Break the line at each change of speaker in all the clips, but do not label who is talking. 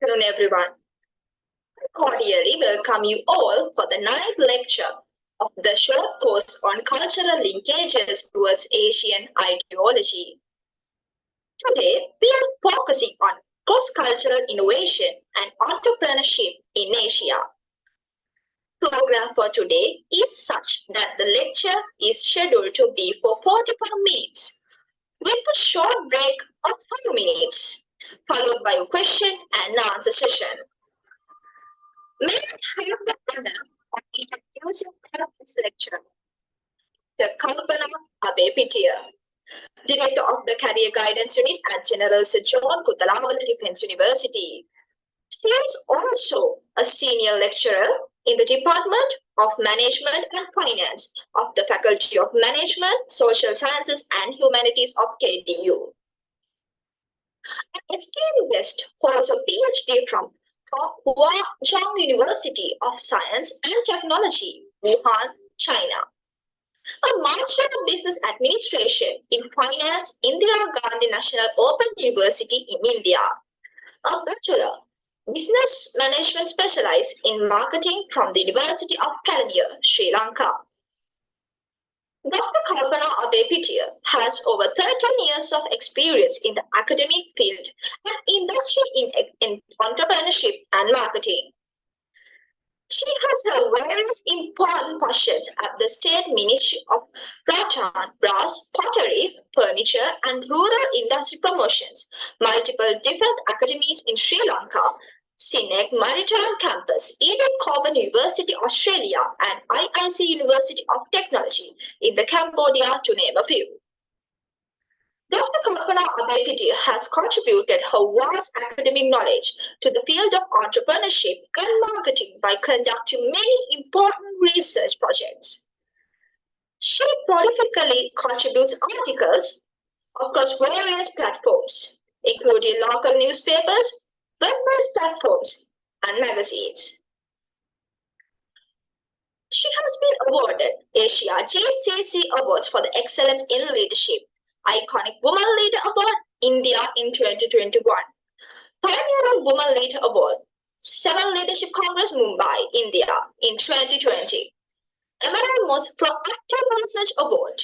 afternoon, everyone. I cordially welcome you all for the ninth lecture of the short course on cultural linkages towards Asian ideology. Today, we are focusing on cross-cultural innovation and entrepreneurship in Asia. Program for today is such that the lecture is scheduled to be for 45 minutes, with a short break of 5 minutes, followed by a question and answer session. May I have the honor of introducing this lecture, the Kalpana Ambepitiya, Director of the Career Guidance Unit at General Sir John Kuthalawala Defence University. She is also a senior lecturer in the Department of Management and Finance of the Faculty of Management, Social Sciences and Humanities of KDU. An esteemed guest holds a PhD from Huazhong University of Science and Technology, Wuhan, China. A Master of Business Administration in Finance, Indira Gandhi National Open University in India. A Bachelor, Business Management specialized in Marketing from the University of Kalandia, Sri Lanka. Dr. Kalpana Ambepitiya has over 13 years of experience in the academic field and industry in entrepreneurship and marketing. She has held various important positions at the State Ministry of Rattan, Brass, Pottery, Furniture and Rural Industry Promotions, multiple defense academies in Sri Lanka, SINEC Maritime Campus, Eden Corbin University, Australia, and IIC University of Technology in the Cambodia, to name a few. Dr. Kalpana Ambepitiya has contributed her vast academic knowledge to the field of entrepreneurship and marketing by conducting many important research projects. She prolifically contributes articles across various platforms, including local newspapers, web-based platforms, and magazines. She has been awarded Asia GCC Awards for the Excellence in Leadership, Iconic Woman Leader Award, India in 2021, Pioneering Woman Leader Award, 7 Leadership Congress, Mumbai, India in 2020, Emerald Most Proactive Research Award,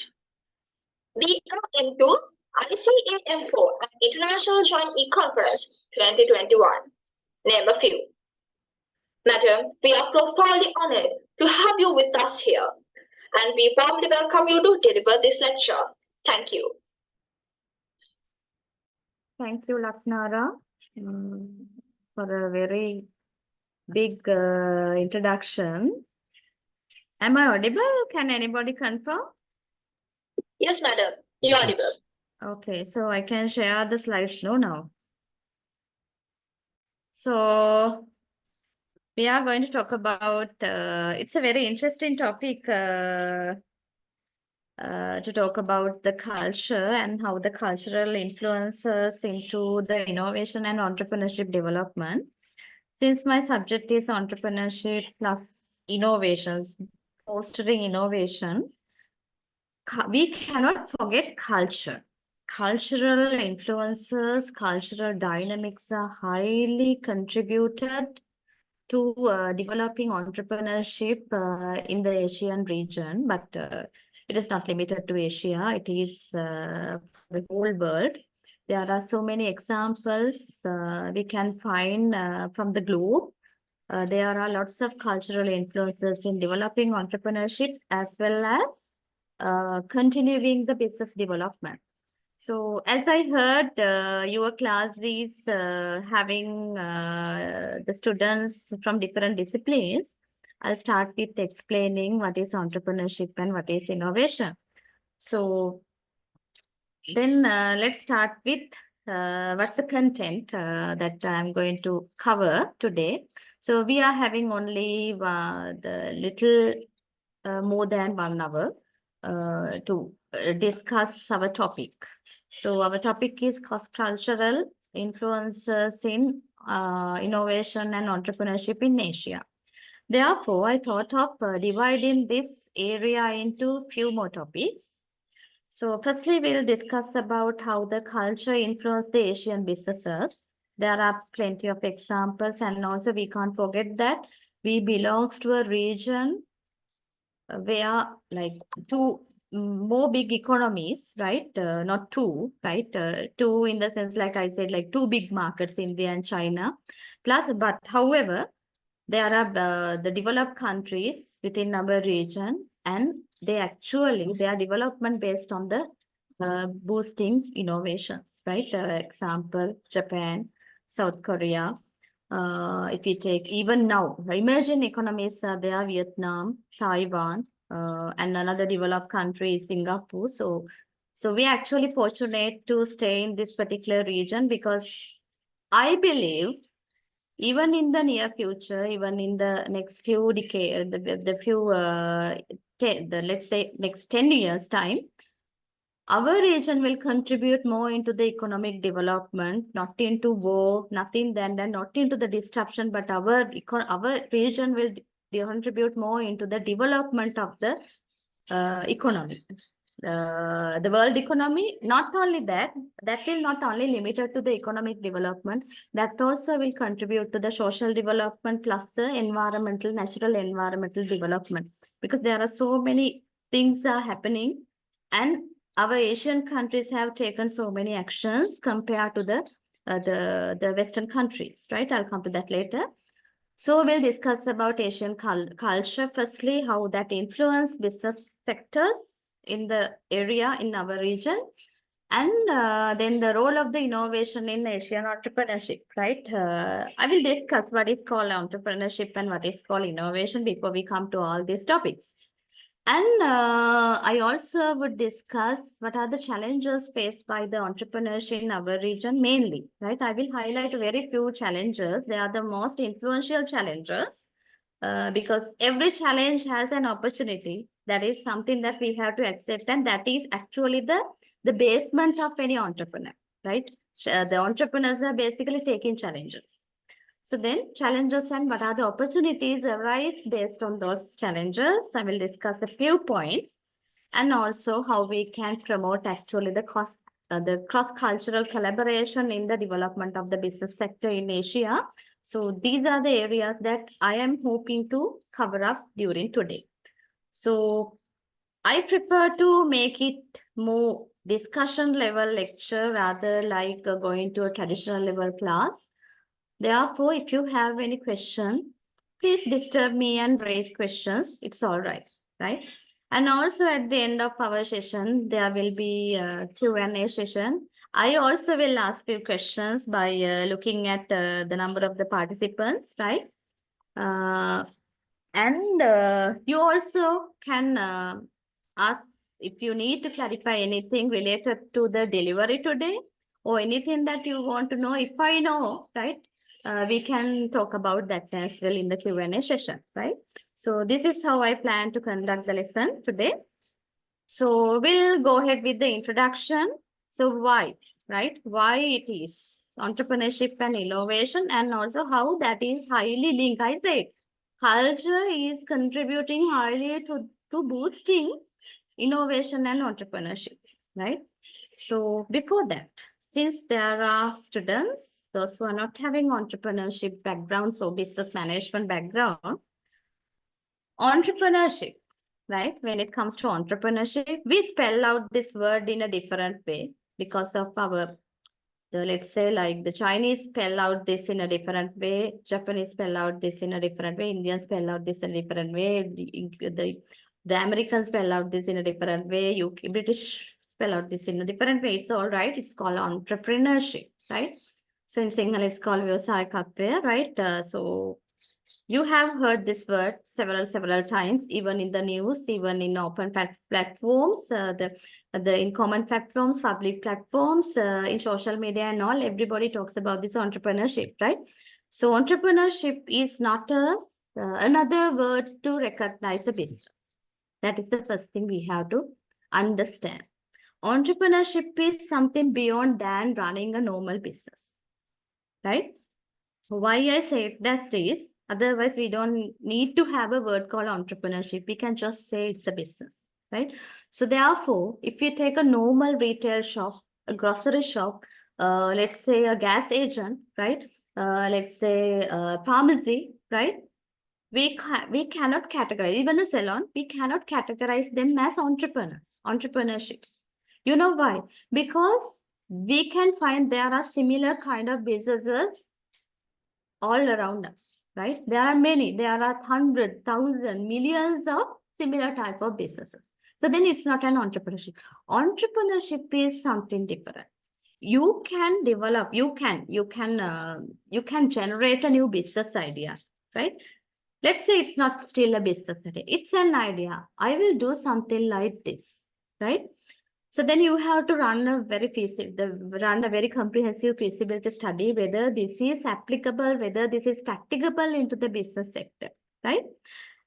BM2 ICAM4 and International Joint E-Conference 2021, name a few. Madam, we are profoundly honored to have you with us here, and we warmly welcome you to deliver this lecture. Thank you.
Thank you, Laknara, for a very big introduction. Am I audible? Can anybody confirm?
Yes, madam, you're audible.
Okay, so I can share the slideshow now. So we are going to talk about, it's a very interesting topic to talk about the culture and how the cultural influences into the innovation and entrepreneurship development. Since my subject is entrepreneurship plus innovations, fostering innovation, we cannot forget culture. Cultural influences, cultural dynamics are highly contributed to developing entrepreneurship in the Asian region, but it is not limited to Asia. It is the whole world. There are so many examples we can find from the globe. There are lots of cultural influences in developing entrepreneurships as well as continuing the business development. So as I heard, your class is having the students from different disciplines. I'll start with explaining what is entrepreneurship and what is innovation. So then let's start with what's the content that I'm going to cover today. So we are having only the little more than 1 hour to discuss our topic. So our topic is cross-cultural influences in innovation and entrepreneurship in Asia. Therefore, I thought of dividing this area into few more topics. So firstly, we'll discuss about how the culture influenced the Asian businesses. There are plenty of examples, and also we can't forget that we belongs to a region where like two more big economies, right? Not two, right? Two in the sense, like I said, like two big markets, India and China. Plus, but however, there are the developed countries within our region, and their development based on the boosting innovations, right? Example, Japan, South Korea. If you take even now, the emerging economies are there, Vietnam, Taiwan, and another developed country is Singapore. So we actually fortunate to stay in this particular region because I believe even in the near future, even in the next few decades, let's say next 10 years time, our region will contribute more into the economic development, not into war, nothing then not into the disruption, but our region will contribute more into the development of the economy. The world economy, not only that will not only limited to the economic development, that also will contribute to the social development plus the natural environmental development, because there are so many things are happening, and our Asian countries have taken so many actions compared to the Western countries, right? I'll come to that later. So we'll discuss about Asian culture. Firstly, how that influence business sectors in the area in our region, and then the role of the innovation in Asian entrepreneurship, right? I will discuss what is called entrepreneurship and what is called innovation before we come to all these topics. And I also would discuss what are the challenges faced by the entrepreneurs in our region mainly, right? I will highlight very few challenges. They are the most influential challenges because every challenge has an opportunity. That is something that we have to accept, and that is actually the basement of any entrepreneur, right? The entrepreneurs are basically taking challenges. So then challenges and what are the opportunities arise based on those challenges. I will discuss a few points, and also how we can promote actually the cross-cultural collaboration in the development of the business sector in Asia. So these are the areas that I am hoping to cover up during today. So I prefer to make it more discussion level lecture rather like going to a traditional level class. Therefore, if you have any question, please disturb me and raise questions. It's all right, right? And also at the end of our session, there will be a Q&A session. I also will ask few questions by looking at the number of the participants, right? And you also can ask if you need to clarify anything related to the delivery today or anything that you want to know. If I know, right? We can talk about that as well in the Q&A session, right? So this is how I plan to conduct the lesson today. So we'll go ahead with the introduction. So why, right? Why it is entrepreneurship and innovation, and also how that is highly linked. I say culture is contributing highly to boosting innovation and entrepreneurship, right? So before that, since there are students, those who are not having entrepreneurship backgrounds or business management background, entrepreneurship, right? When it comes to entrepreneurship, we spell out this word in a different way because of let's say like the Chinese spell out this in a different way, Japanese spell out this in a different way, Indians spell out this in a different way, the Americans spell out this in a different way, UK, British spell out this in a different way. It's all right. It's called entrepreneurship, right? So in Sinhala, it's called Vyavasayakatva, right? So you have heard this word several times, even in the news, even in open platforms, in common platforms, public platforms, in social media and all. Everybody talks about this entrepreneurship, right? So entrepreneurship is not another word to recognize a business. That is the first thing we have to understand. Entrepreneurship is something beyond than running a normal business, right? Why I say that is, otherwise we don't need to have a word called entrepreneurship. We can just say it's a business, right? So therefore, if you take a normal retail shop, a grocery shop, let's say a gas agent, right? Let's say a pharmacy, right? We cannot categorize, even a salon, we cannot categorize them as entrepreneurships. You know why? Because we can find there are similar kind of businesses all around us, right? There are many, there are 100, 1,000, millions of similar type of businesses. So then it's not an entrepreneurship. Entrepreneurship is something different. You can develop, you can generate a new business idea, right? Let's say it's not still a business idea. It's an idea. I will do something like this, right? So then you have to run a very comprehensive feasibility study, whether this is applicable, whether this is practicable into the business sector, right?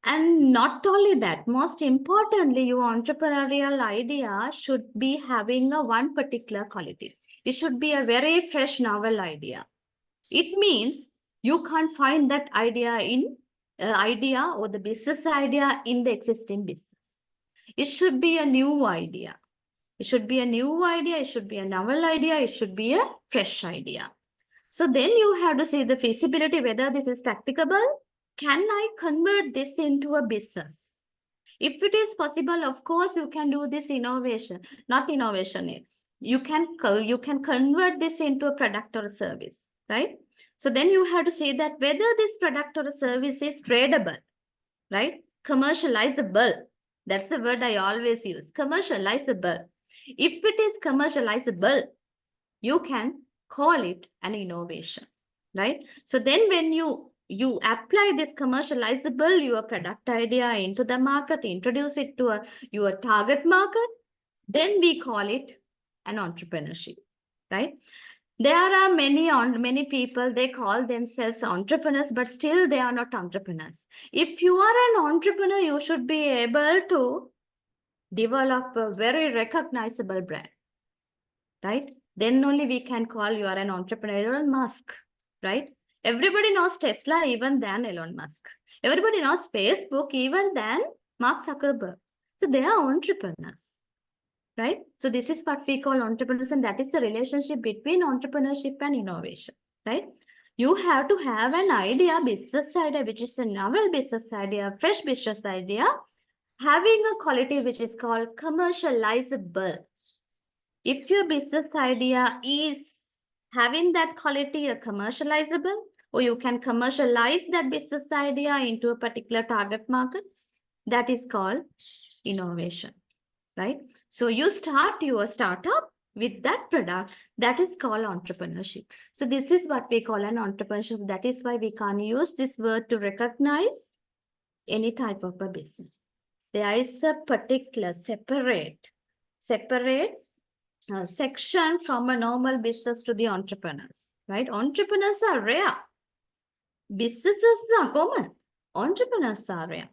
And not only that, most importantly, your entrepreneurial idea should be having a one particular quality. It should be a very fresh, novel idea. It means you can't find that idea or the business idea in the existing business. It should be a new idea. It should be a new idea. It should be a novel idea. It should be a fresh idea. So then you have to see the feasibility, whether this is practicable. Can I convert this into a business? If it is possible, of course, you can do this innovation, not innovation. You can convert this into a product or a service, right? So then you have to see that whether this product or a service is tradable, right? Commercializable. That's the word I always use, commercializable. If it is commercializable, you can call it an innovation, right? So then when you apply this commercializable, your product idea into the market, introduce it to your target market, then we call it an entrepreneurship, right? There are many people, they call themselves entrepreneurs, but still they are not entrepreneurs. If you are an entrepreneur, you should be able to develop a very recognizable brand, right? Then only we can call you are an entrepreneur. Elon Musk, right? Everybody knows Tesla even than Elon Musk. Everybody knows Facebook even than Mark Zuckerberg. So they are entrepreneurs, right? So this is what we call entrepreneurs, and that is the relationship between entrepreneurship and innovation, right? You have to have an idea, business idea, which is a novel business idea, fresh business idea, having a quality which is called commercializable. If your business idea is having that quality, a commercializable, or you can commercialize that business idea into a particular target market, that is called innovation, right? So you start your startup with that product, that is called entrepreneurship. So this is what we call an entrepreneurship. That is why we can't use this word to recognize any type of a business. There is a particular separate section from a normal business to the entrepreneurs, right? Entrepreneurs are rare. Businesses are common. Entrepreneurs are rare,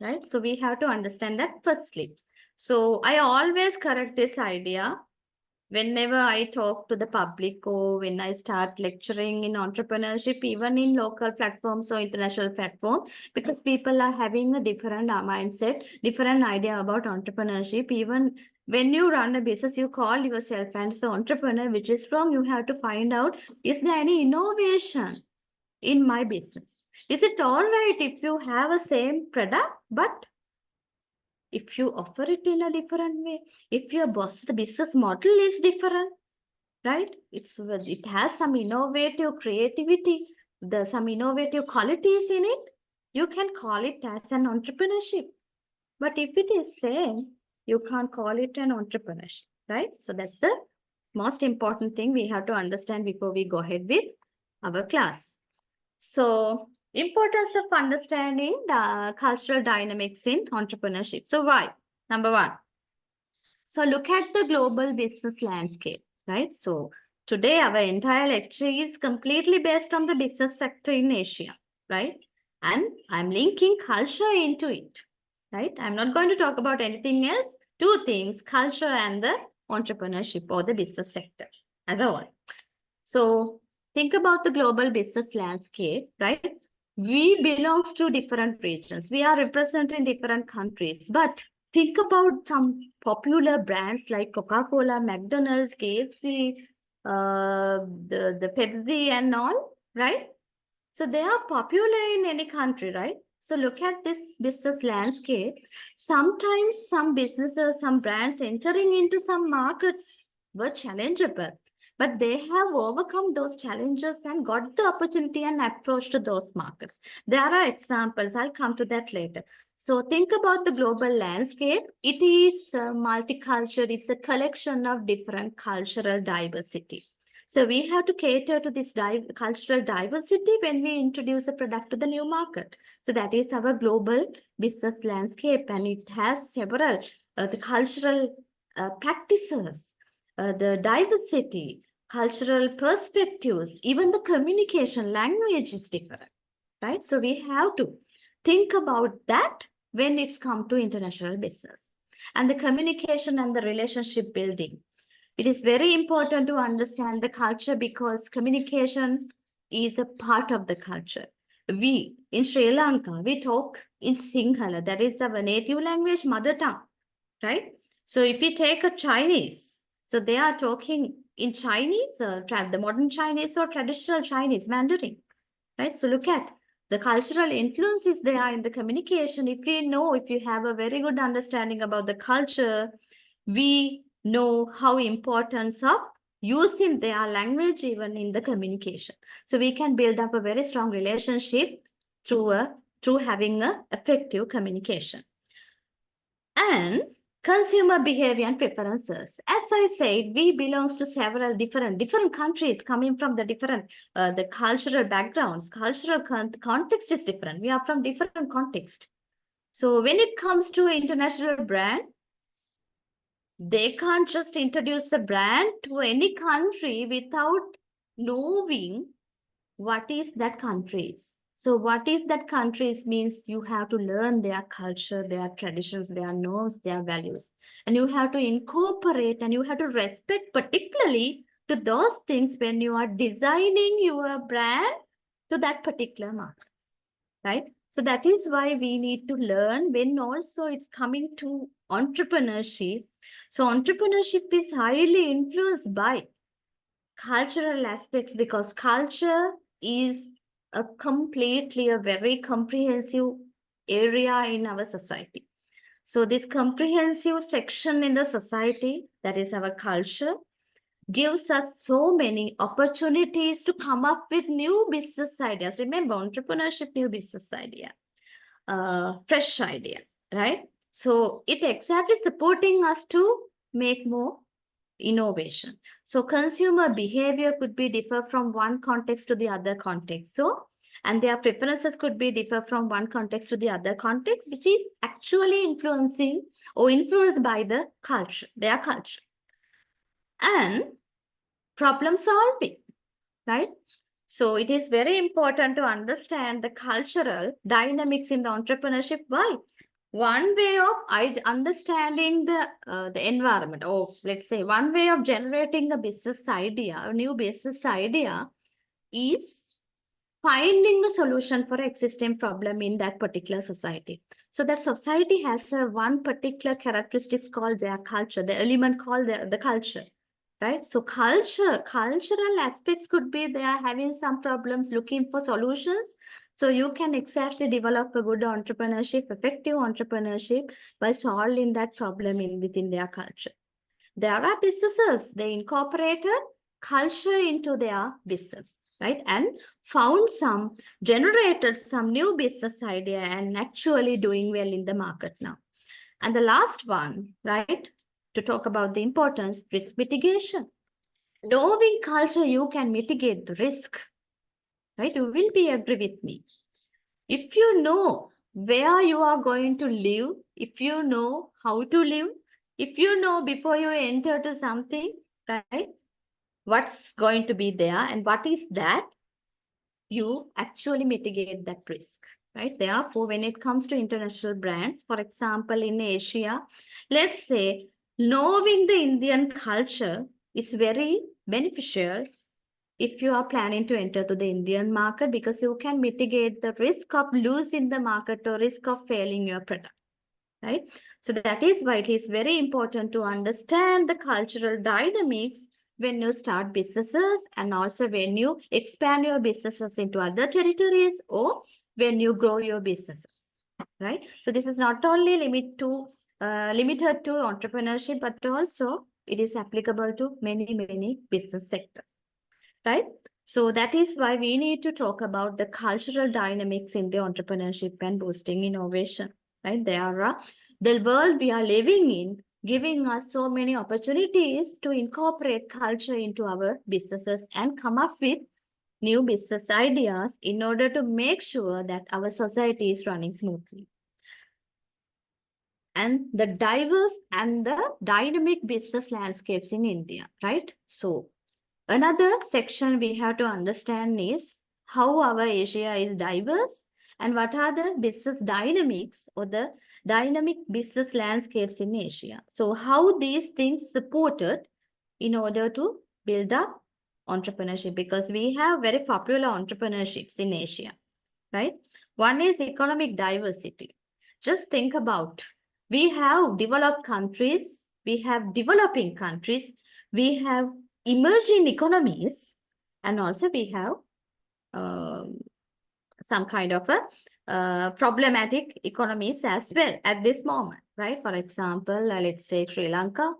right? So we have to understand that firstly. So I always correct this idea whenever I talk to the public or when I start lecturing in entrepreneurship, even in local platforms or international platform, because people are having a different mindset, different idea about entrepreneurship. Even when you run a business, you call yourself as an entrepreneur, which is wrong. You have to find out, is there any innovation in my business? Is it all right if you have a same product, but if you offer it in a different way, if your business model is different, right? It has some innovative creativity, some innovative qualities in it, you can call it as an entrepreneurship. But if it is same, you can't call it an entrepreneurship, right? So that's the most important thing we have to understand before we go ahead with our class. So importance of understanding the cultural dynamics in entrepreneurship. So why? Number one. So look at the global business landscape, right? So today our entire lecture is completely based on the business sector in Asia, right? And I'm linking culture into it, right? I'm not going to talk about anything else. Two things, culture and the entrepreneurship or the business sector as a whole. So think about the global business landscape, right? We belong to different regions. We are represented in different countries. But think about some popular brands like Coca-Cola, McDonald's, KFC, the Pepsi and all, right? So they are popular in any country, right? So look at this business landscape. Sometimes some businesses, some brands entering into some markets were challengeable, but they have overcome those challenges and got the opportunity and approach to those markets. There are examples. I'll come to that later. So think about the global landscape. It is multicultural. It's a collection of different cultural diversity. So we have to cater to this cultural diversity when we introduce a product to the new market. So that is our global business landscape, and it has several the cultural practices, the diversity, cultural perspectives, even the communication language is different, right? So we have to think about that when it's come to international business and the communication and the relationship building. It is very important to understand the culture because communication is a part of the culture. We, in Sri Lanka, we talk in Sinhala, that is our native language, mother tongue, right? So if we take a Chinese, so they are talking in Chinese, the modern Chinese or traditional Chinese, Mandarin, right? So look at the cultural influences there in the communication. If you have a very good understanding about the culture, we know how importance of using their language even in the communication. So we can build up a very strong relationship through having a effective communication. And consumer behavior and preferences. As I said, we belongs to several different countries coming from the different the cultural backgrounds. Cultural context is different. We are from different context. So when it comes to international brand, they can't just introduce a brand to any country without knowing what is that country's. So what is that country's means you have to learn their culture, their traditions, their norms, their values. And you have to incorporate and you have to respect particularly to those things when you are designing your brand to that particular market, right? So that is why we need to learn when also it's coming to entrepreneurship. So entrepreneurship is highly influenced by cultural aspects because culture is a very comprehensive area in our society. So this comprehensive section in the society, that is our culture, gives us so many opportunities to come up with new business ideas. Remember, entrepreneurship, new business idea, fresh idea, right? So it exactly supporting us to make more innovation. So consumer behavior could be differ from one context to the other context. So, and their preferences could be differ from one context to the other context, which is actually influencing or influenced by the culture, their culture. And problem solving, right? So it is very important to understand the cultural dynamics in the entrepreneurship. Why? One way of understanding the environment, or let's say one way of generating a business idea, a new business idea, is finding a solution for an existing problem in that particular society. So that society has a one particular characteristics called their culture, the element called the culture, right? So cultural aspects could be they are having some problems looking for solutions. So you can exactly develop a good entrepreneurship, effective entrepreneurship by solving that problem within their culture. There are businesses, they incorporated culture into their business, right? And generated some new business idea and actually doing well in the market now. And the last one, right, to talk about the importance, risk mitigation. Knowing culture, you can mitigate the risk, right? You will be agree with me. If you know where you are going to live, if you know how to live, if you know before you enter to something, right, what's going to be there and what is that, you actually mitigate that risk, right? Therefore, when it comes to international brands, for example, in Asia, let's say knowing the Indian culture is very beneficial if you are planning to enter to the Indian market because you can mitigate the risk of losing the market or risk of failing your product, right? So that is why it is very important to understand the cultural dynamics when you start businesses, and also when you expand your businesses into other territories, or when you grow your businesses, right? So this is not only limited to entrepreneurship, but also it is applicable to many business sectors, right? So that is why we need to talk about the cultural dynamics in the entrepreneurship and boosting innovation, right? The world we are living in giving us so many opportunities to incorporate culture into our businesses and come up with new business ideas in order to make sure that our society is running smoothly. And the diverse and the dynamic business landscapes in India, right? So another section we have to understand is how our Asia is diverse and what are the business dynamics or the dynamic business landscapes in Asia. So how these things supported in order to build up entrepreneurship, because we have very popular entrepreneurships in Asia, right? One is economic diversity. Just think about, we have developed countries, we have developing countries, we have emerging economies, and also we have um, some kind of a problematic economies as well at this moment, right? For example, let's say Sri Lanka,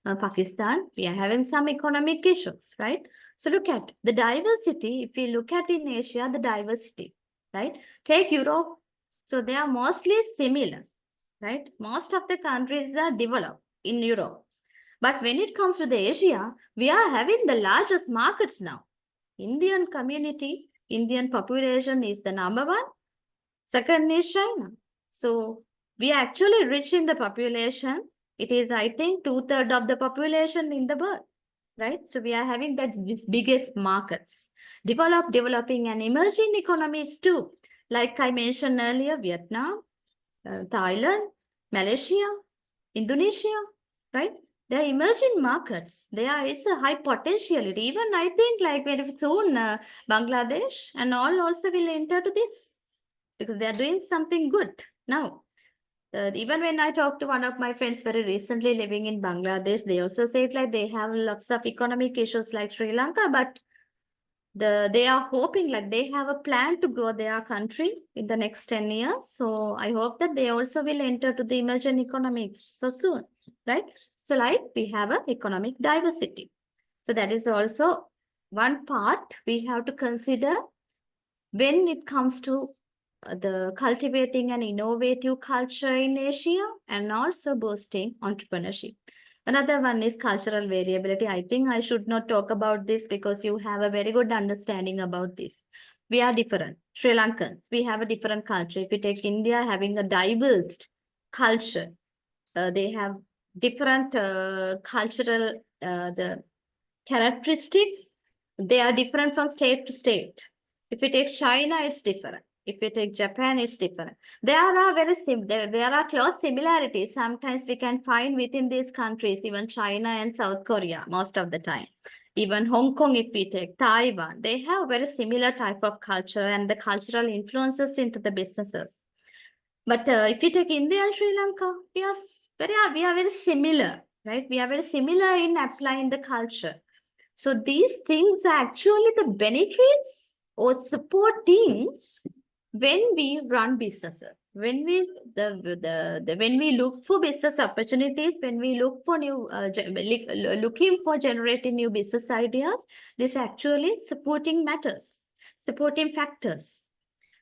Pakistan, we are having some economic issues, right? So look at the diversity. If we look at in Asia, the diversity, right? Take Europe. So they are mostly similar, right? Most of the countries are developed in Europe. But when it comes to the Asia, we are having the largest markets now. Indian community, Indian population is the number one. Second is China. So we are actually rich in the population. It is, I think, 2/3 of the population in the world, right? So we are having that biggest markets. Developing and emerging economies too. Like I mentioned earlier, Vietnam, Thailand, Malaysia, Indonesia, right? They are emerging markets. There is a high potentiality. Even I think like very soon Bangladesh and all also will enter to this because they are doing something good now. Even when I talked to one of my friends very recently living in Bangladesh, they also said like they have lots of economic issues like Sri Lanka, but they are hoping like they have a plan to grow their country in the next 10 years. So I hope that they also will enter to the emerging economics so soon, right? So like we have a economic diversity. So that is also one part we have to consider when it comes to the cultivating an innovative culture in Asia and also boosting entrepreneurship. Another one is cultural variability. I think I should not talk about this because you have a very good understanding about this. We are different. Sri Lankans, we have a different culture. If you take India, having a diverse culture, they have different cultural the characteristics. They are different from state to state. If you take China, it's different. If you take Japan, it's different. There are close similarities. Sometimes we can find within these countries, even China and South Korea, most of the time. Even Hong Kong, if we take Taiwan, they have very similar type of culture and the cultural influences into the businesses. But if you take India and Sri Lanka, we are very similar, right? We are very similar in applying the culture. So these things are actually the benefits or supporting when we run businesses. When we when we look for business opportunities, when we look for looking for generating new business ideas, this actually supporting matters, supporting factors.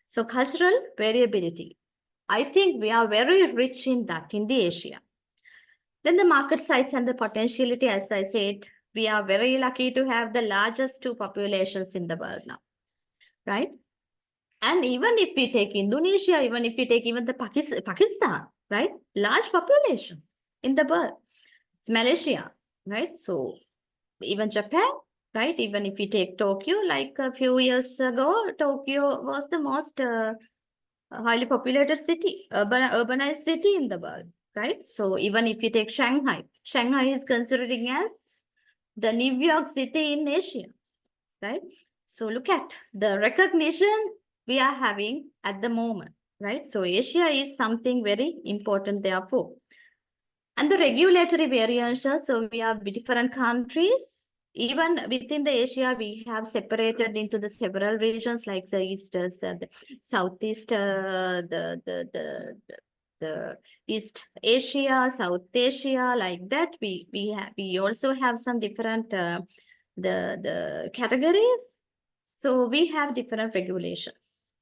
So cultural variability. I think we are very rich in that in the Asia. Then the market size and the potentiality, as I said, we are very lucky to have the largest two populations in the world now, right? And even if we take Indonesia, even if we take even the Pakistan, right? Large population in the world. It's Malaysia, right? So even Japan, right? Even if we take Tokyo, like a few years ago, Tokyo was the most highly populated city, urbanized city in the world, right? So even if you take Shanghai, Shanghai is considering as the New York City in Asia, right? So look at the recognition we are having at the moment, right? So Asia is something very important therefore. And the regulatory variations, so we have different countries, even within the Asia, we have separated into the several regions like the East, the Southeast, the East Asia, South Asia, like that. We also have some different the categories. So we have different regulations.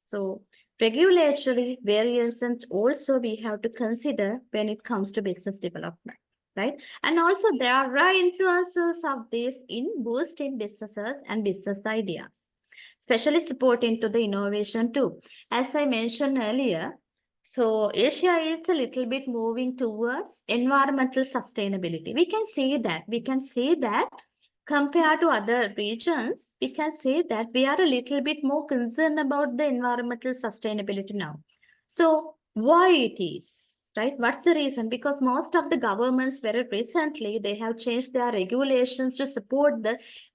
So regulatory variations also we have to consider when it comes to business development, right? And also there are influences of this in boosting businesses and business ideas, especially support into the innovation too. As I mentioned earlier, so Asia is a little bit moving towards environmental sustainability. We can see that compared to other regions, we can say that we are a little bit more concerned about the environmental sustainability now. So why it is, right? What's the reason? Because most of the governments very recently, they have changed their regulations to support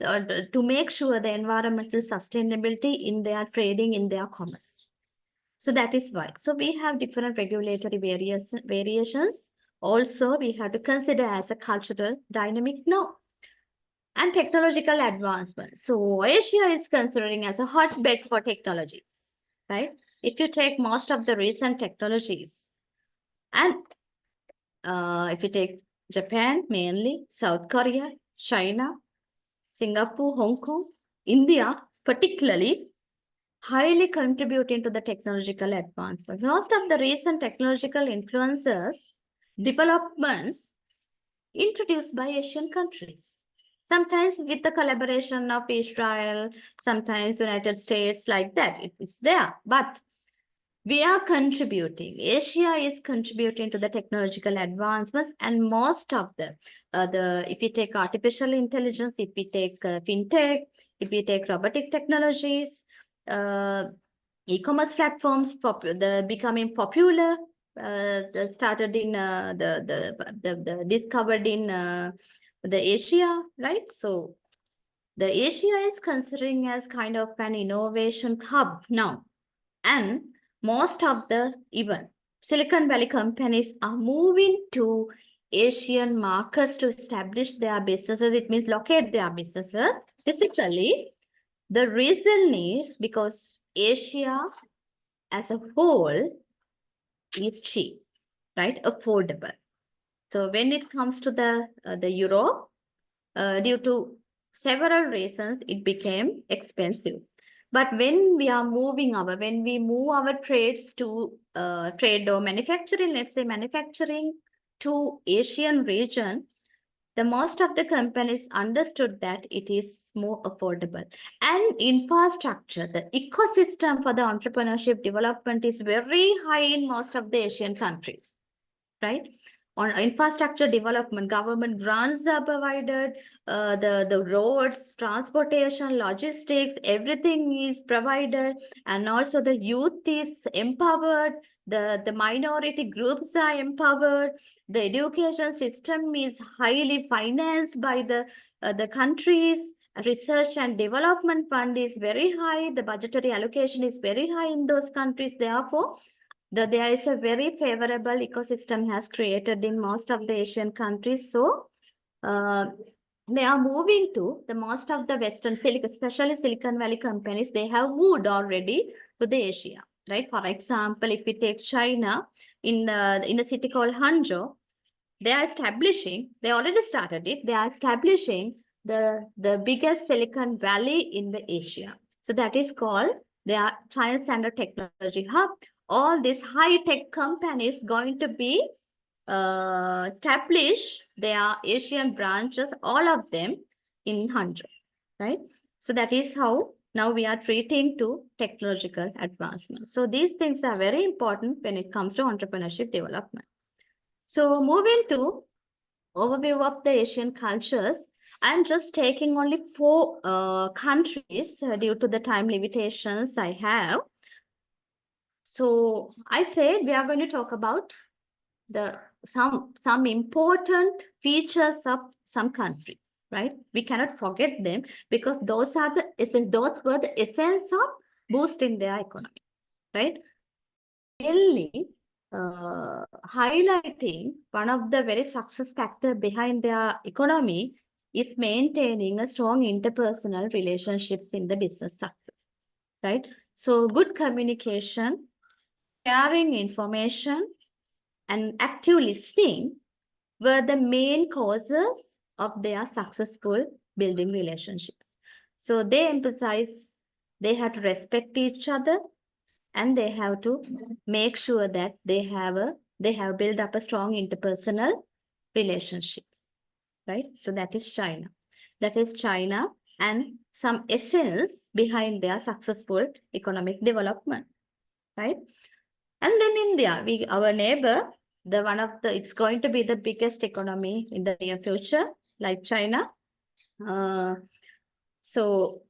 to make sure the environmental sustainability in their trading, in their commerce. So that is why. So we have different regulatory variations. Also, we have to consider as a cultural dynamic now and technological advancement. So Asia is considering as a hotbed for technologies, right? If you take most of the recent technologies, and if you take Japan mainly, South Korea, China, Singapore, Hong Kong, India, particularly, highly contributing to the technological advancement. Most of the recent technological influences, developments introduced by Asian countries. Sometimes with the collaboration of Israel, sometimes United States, like that, it is there. But we are contributing. Asia is contributing to the technological advancements, and most of if you take artificial intelligence, if we take fintech, if we take robotic technologies, e-commerce platforms, becoming popular, started in the discovered in the Asia, right? So the Asia is considering as kind of an innovation hub now, and most of the even Silicon Valley companies are moving to Asian markets to establish their businesses. It means locate their businesses physically. The reason is because Asia as a whole is cheap, right? Affordable. So when it comes to the Europe, due to several reasons, it became expensive. But when we move our trades to trade or manufacturing, let's say manufacturing to Asian region, the most of the companies understood that it is more affordable. And infrastructure, the ecosystem for the entrepreneurship development is very high in most of the Asian countries, right? On infrastructure development, government grants are provided, the roads, transportation, logistics, everything is provided, and also the youth is empowered, the minority groups are empowered, the education system is highly financed by the countries, research and development fund is very high, the budgetary allocation is very high in those countries, therefore there is a very favorable ecosystem has created in most of the Asian countries. So they are moving to the most of the Western, especially Silicon Valley companies, they have moved already to the Asia, right? For example, if we take China, in a city called Hangzhou, they already started it, they are establishing the biggest Silicon Valley in the Asia. So that is called their science and technology hub. All these high-tech companies going to be establish their Asian branches, all of them in Hangzhou, right? So that is how now we are treating to technological advancement. So these things are very important when it comes to entrepreneurship development. So moving to overview of the Asian cultures, I'm just taking only 4 countries due to the time limitations I have. So I said we are going to talk about some important features of some countries, right? We cannot forget them because those were the essence of boosting their economy, right? Mainly highlighting one of the very success factor behind their economy is maintaining a strong interpersonal relationships in the business success, right? So good communication, sharing information, and active listening were the main causes of their successful building relationships. So they emphasize they have to respect each other, and they have to make sure that they have built up a strong interpersonal relationships, right? So that is China. That is China and some essence behind their successful economic development, right? And then India, our neighbor, it's going to be the biggest economy in the near future, like China. Uh, so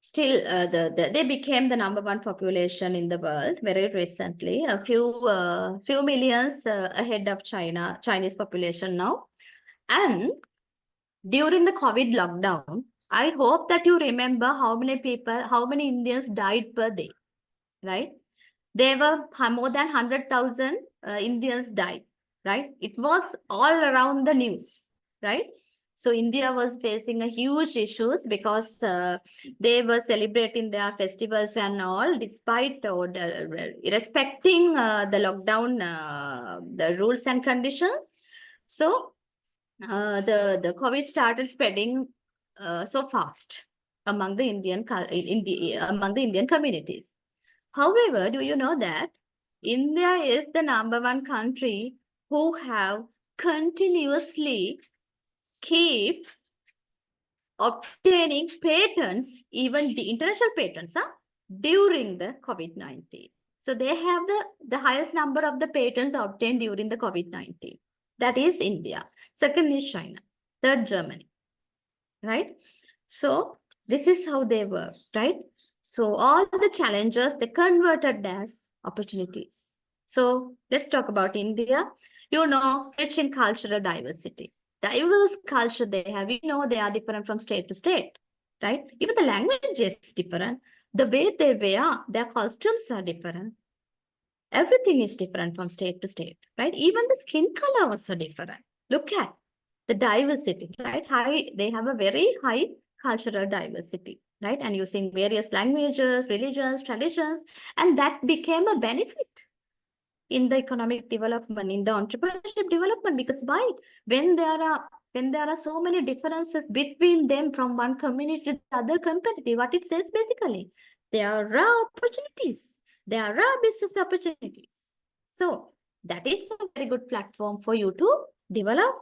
still, they became the #1 population in the world very recently, a few millions ahead of Chinese population now. And during the COVID lockdown, I hope that you remember how many Indians died per day, right? There were more than 100,000 Indians died, right? It was all around the news, right? So India was facing a huge issues because they were celebrating their festivals and all, despite or respecting the lockdown, the rules and conditions. So the COVID started spreading so fast among the among the Indian communities. However, do you know that India is the #1 country who have continuously keep obtaining patents, even the international patents, during the COVID-19. So they have the highest number of the patents obtained during the COVID-19. That is India. Second is China. Third, Germany. Right? So this is how they work, right? So all the challenges, they converted as opportunities. So let's talk about India. You know, rich in cultural diversity. Diverse culture they have, they are different from state to state, right? Even the language is different. The way they wear, their costumes are different. Everything is different from state to state, right? Even the skin color also different. Look at the diversity, right? They have a very high cultural diversity, right? And using various languages, religions, traditions, and that became a benefit in the economic development, in the entrepreneurship development. Because why? When there are so many differences between them from one community to the other community, what it says basically, there are opportunities, there are business opportunities. So that is a very good platform for you to develop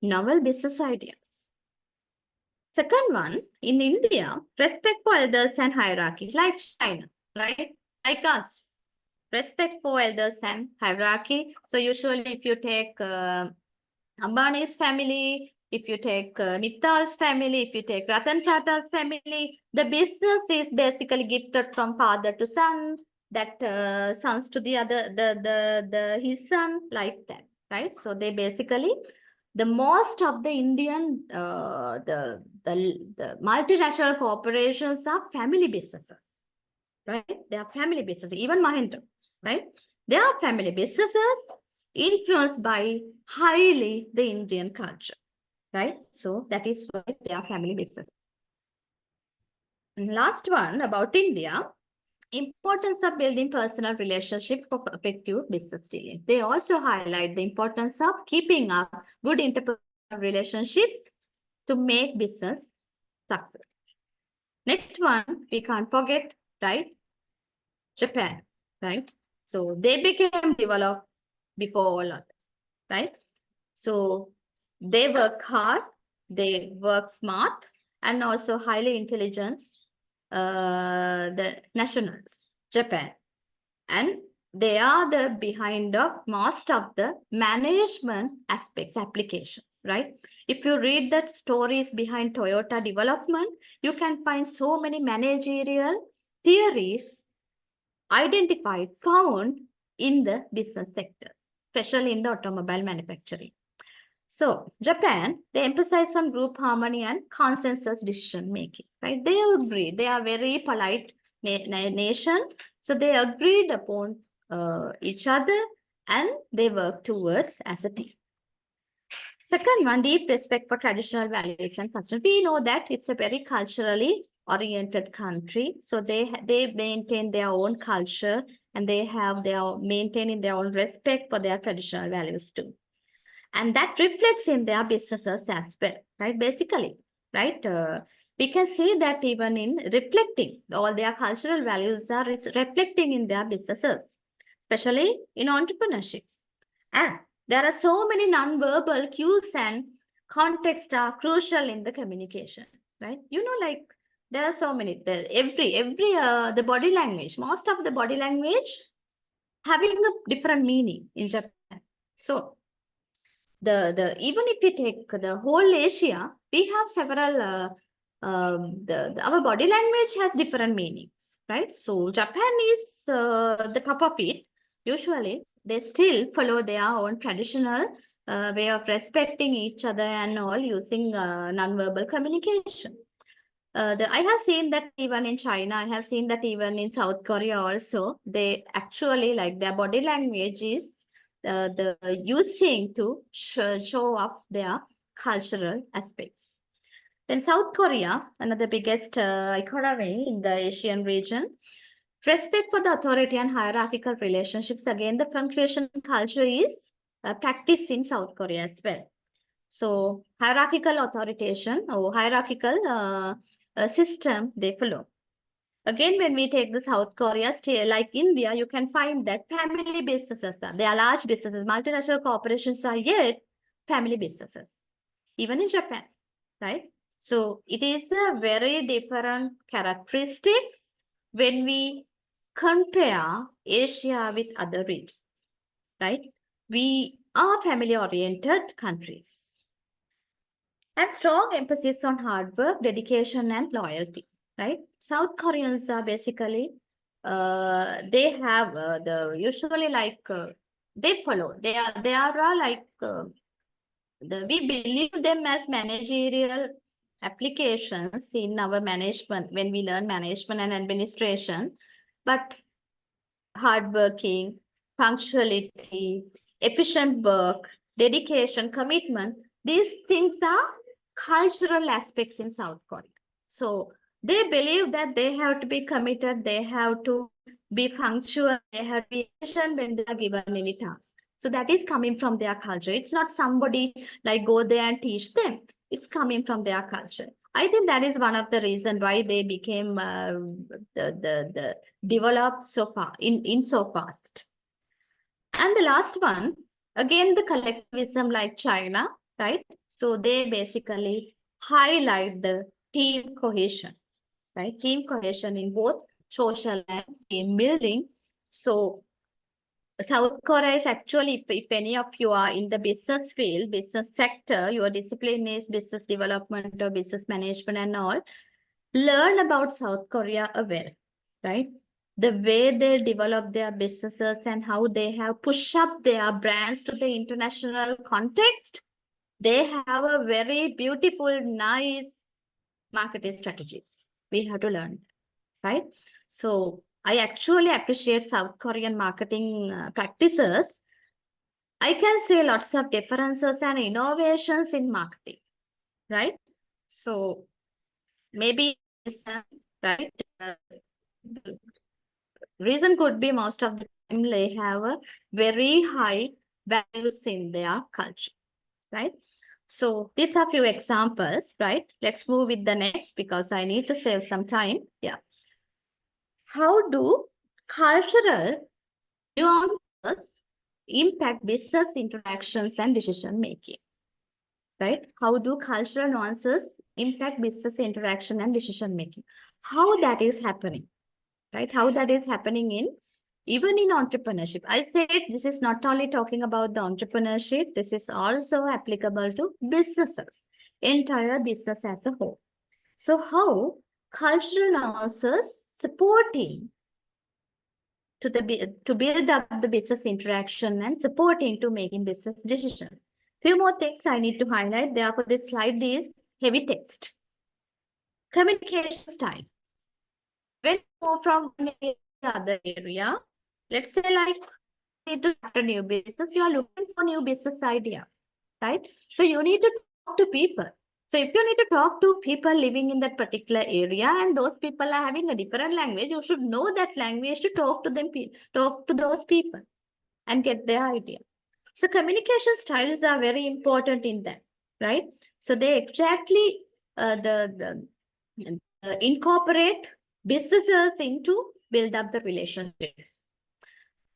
novel business ideas. Second one, in India, respect for elders and hierarchy, like China, right? Like us. Respect for elders and hierarchy. So usually if you take Ambani's family, if you take Mittal's family, if you take Ratan Tata's family, the business is basically gifted from father to son, that sons to the other, his son, like that, right? So they basically, the most of the Indian, the multinational corporations are family businesses, right? They are family businesses, even Mahindra, right? They are family businesses influenced by highly the Indian culture, right? So that is why they are family businesses. And last one about India, importance of building personal relationship for effective business dealing. They also highlight the importance of keeping up good interpersonal relationships to make business success. Next one, we can't forget, right? Japan, right? So they became developed before all others, right? So they work hard, they work smart, and also highly intelligent, the nationals, Japan. And they are the behind of most of the management aspects, applications, right? If you read the stories behind Toyota development, you can find so many managerial theories identified, found in the business sector, especially in the automobile manufacturing. So Japan, they emphasize on group harmony and consensus decision making, right? They agree. They are very polite nation. So they agreed upon each other and they work towards as a team. Second one, deep respect for traditional values and customs. We know that it's a very culturally oriented country. So they maintain their own culture and they have their maintaining their own respect for their traditional values too. And that reflects in their businesses as well, right? Basically, right? We can see that even in reflecting all their cultural values are reflecting in their businesses, especially in entrepreneurships. And there are so many non-verbal cues and context are crucial in the communication, right? You know, like there are so many. The body language, most of the body language having a different meaning in Japan. So the even if we take the whole Asia, we have several our body language has different meanings, right? So Japan is the top of it. Usually, they still follow their own traditional way of respecting each other and all using non-verbal communication. I have seen that even in China, I have seen that even in South Korea also, they actually like their body language is the using to show up their cultural aspects. Then South Korea, another biggest economy in the Asian region, respect for the authority and hierarchical relationships. Again, the Confucian culture is practiced in South Korea as well. So hierarchical authorization or hierarchical system they follow. Again, when we take the South Korea, like India, you can find that family businesses they are large businesses. Multinational corporations are yet family businesses, even in Japan, right? So it is a very different characteristics when we compare Asia with other regions, right? We are family-oriented countries and strong emphasis on hard work, dedication, and loyalty, right? South Koreans are basically, they have usually like, they follow, they are like, we believe them as managerial applications in our management when we learn management and administration, but hardworking, punctuality, efficient work, dedication, commitment. These things are cultural aspects in South Korea. So they believe that they have to be committed, they have to be punctual, they have to be efficient when they are given any task. So that is coming from their culture. It's not somebody like go there and teach them. It's coming from their culture. I think that is one of the reasons why they became the developed so far in so fast. And the last one, again, the collectivism like China, right? So they basically highlight the team cohesion, right? Team cohesion in both social and team building. So South Korea is actually, if any of you are in the business field, business sector, your discipline is business development or business management and all, learn about South Korea well, right? The way they develop their businesses and how they have pushed up their brands to the international context. They have a very beautiful, nice marketing strategies. We have to learn, right? So I actually appreciate South Korean marketing practices. I can say lots of differences and innovations in marketing, right? So maybe right. The reason could be most of the time they have a very high values in their culture, right? So these are few examples, right? Let's move with the next because I need to save some time. Yeah. How do cultural nuances impact business interactions and decision making? Right? How do cultural nuances impact business interaction and decision making? How that is happening, right? How that is happening in even in entrepreneurship. I said this is not only talking about the entrepreneurship, this is also applicable to businesses, entire business as a whole. So how cultural nuances supporting to build up the business interaction and supporting to making business decisions. Few more things I need to highlight. Therefore, this slide is heavy text. Communication style. When you move from one area to the other area, let's say like you need to start a new business, you are looking for new business idea. right? So you need to talk to people. So if you need to talk to people living in that particular area and those people are having a different language, you should know that language to talk to them, talk to those people and get their idea. So communication styles are very important in that, right? So they exactly incorporate businesses into build up the relationship.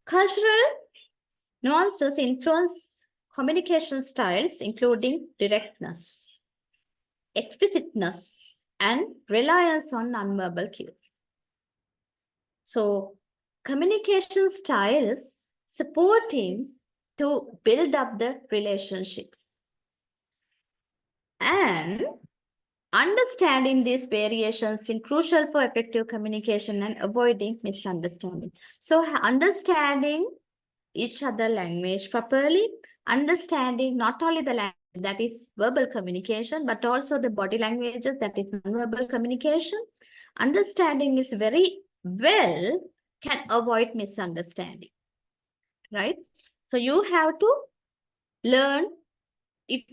Cultural nuances influence communication styles, including directness, explicitness, and reliance on nonverbal cues. So, communication styles supporting to build up the relationships. And understanding these variations is crucial for effective communication and avoiding misunderstanding. So, understanding each other language properly, understanding not only the language that is verbal communication, but also the body languages that is non-verbal communication. Understanding is very well can avoid misunderstanding, right? So you have to learn if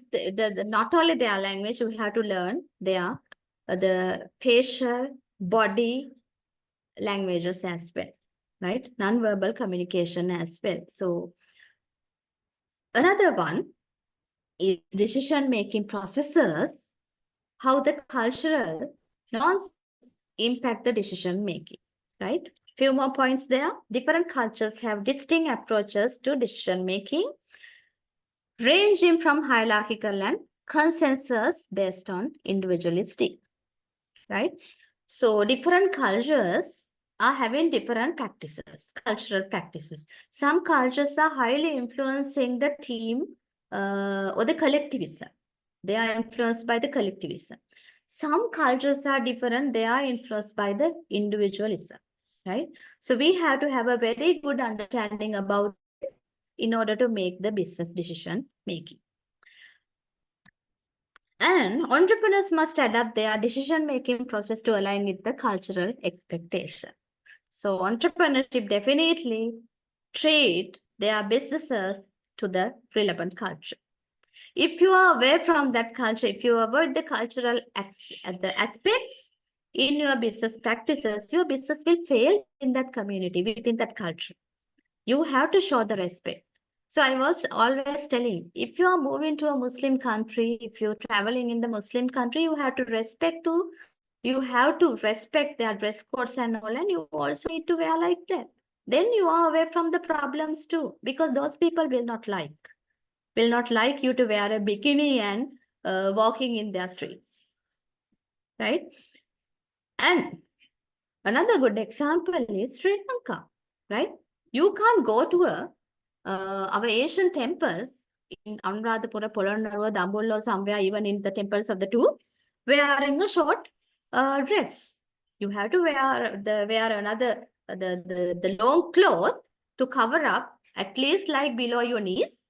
not only their language, you have to learn their the facial body languages as well, right? Non-verbal communication as well. So another one is decision-making processes, how the cultural norms impact the decision-making, right? Few more points there. Different cultures have distinct approaches to decision-making, ranging from hierarchical and consensus based on individualistic, right? So different cultures are having different practices, cultural practices. Some cultures are highly influencing the team or the collectivism. They are influenced by the collectivism. Some cultures are different. They are influenced by the individualism, right? So we have to have a very good understanding about this in order to make the business decision making. And entrepreneurs must adapt their decision-making process to align with the cultural expectation. So entrepreneurship definitely treat their businesses to the relevant culture. If you are away from that culture, if you avoid the cultural the aspects in your business practices, your business will fail in that community, within that culture. You have to show the respect. So I was always telling, if you are moving to a Muslim country, if you're traveling in the Muslim country, you have to respect their dress codes and all, and you also need to wear like that. Then you are away from the problems too, because those people will not like you to wear a bikini and walking in their streets, right? And another good example is Sri Lanka, right? You can't go to our Asian temples in Anuradhapura, Polonnaruwa, Dambulla, or somewhere, even in the temples of the two, wearing a short dress. You have to wear another the long cloth to cover up at least like below your knees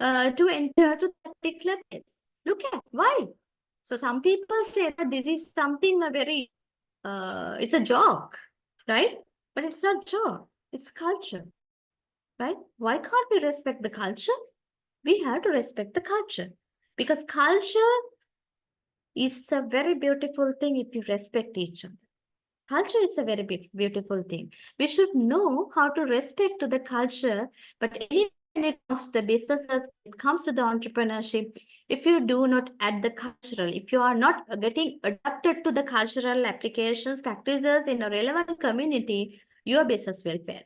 to enter to that particular place. Look at why. So some people say that this is something a very it's a joke, right? But it's not joke. It's culture, right? Why can't we respect the culture? We have to respect the culture because culture is a very beautiful thing if you respect each other. Culture is a very beautiful thing. We should know how to respect to the culture, but when it comes to the businesses, when it comes to the entrepreneurship, if you do not add the cultural, if you are not getting adapted to the cultural applications, practices in a relevant community, your business will fail.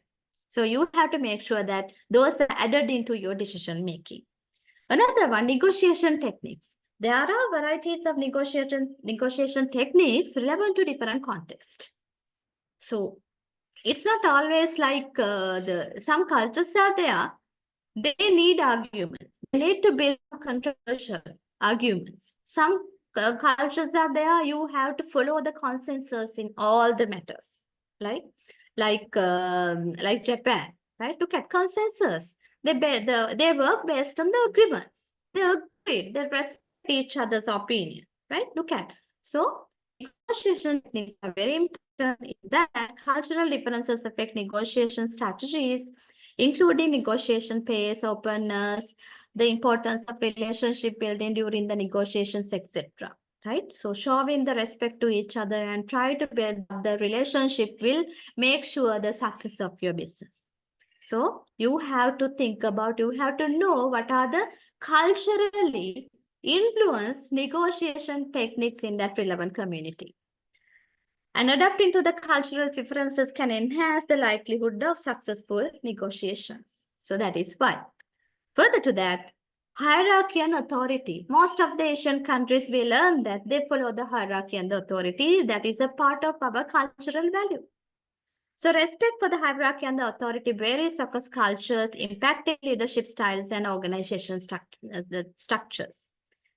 So you have to make sure that those are added into your decision making. Another one, negotiation techniques. There are varieties of negotiation techniques relevant to different contexts. So it's not always like some cultures are there. They need arguments. They need to build controversial arguments. Some cultures are there. You have to follow the consensus in all the matters, right? Like Japan, right? Look at consensus. They work based on the agreements. They agree. They respect each other's opinion, right? Look at so negotiation techniques are very important in that cultural differences affect negotiation strategies, including negotiation pace, openness, the importance of relationship building during the negotiations, etc. Right? So showing the respect to each other and try to build up the relationship will make sure the success of your business. So you have to think about, you have to know what are the culturally influenced negotiation techniques in that relevant community. And adapting to the cultural preferences can enhance the likelihood of successful negotiations. So that is why. Further to that, hierarchy and authority. Most of the Asian countries will learn that they follow the hierarchy and the authority. That is a part of our cultural value. So respect for the hierarchy and the authority varies across cultures, impacting leadership styles and organization structures.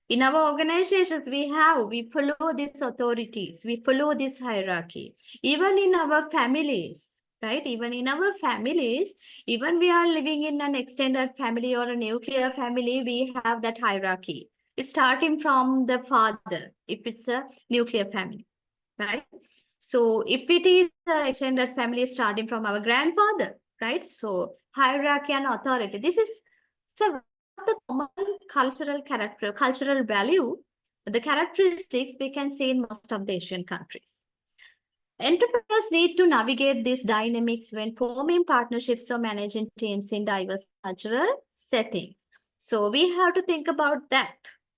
In our organizations, we follow these authorities, we follow this hierarchy. Even in our families, right? Even in our families, even we are living in an extended family or a nuclear family, we have that hierarchy. It's starting from the father, if it's a nuclear family, right? So if it is an extended family starting from our grandfather, right? So hierarchy and authority, this is so the common cultural value, the characteristics we can see in most of the Asian countries. Entrepreneurs need to navigate these dynamics when forming partnerships or managing teams in diverse cultural settings. So we have to think about that.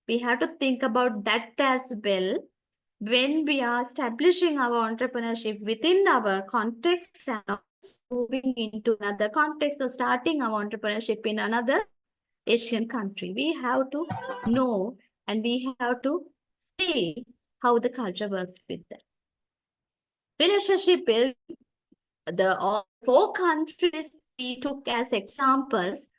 We have to think about that as well when we are establishing our entrepreneurship within our context and moving into another context or starting our entrepreneurship in another Asian country. We have to know and we have to see how the culture works with them. Relationship build the all 4 countries we took as examples.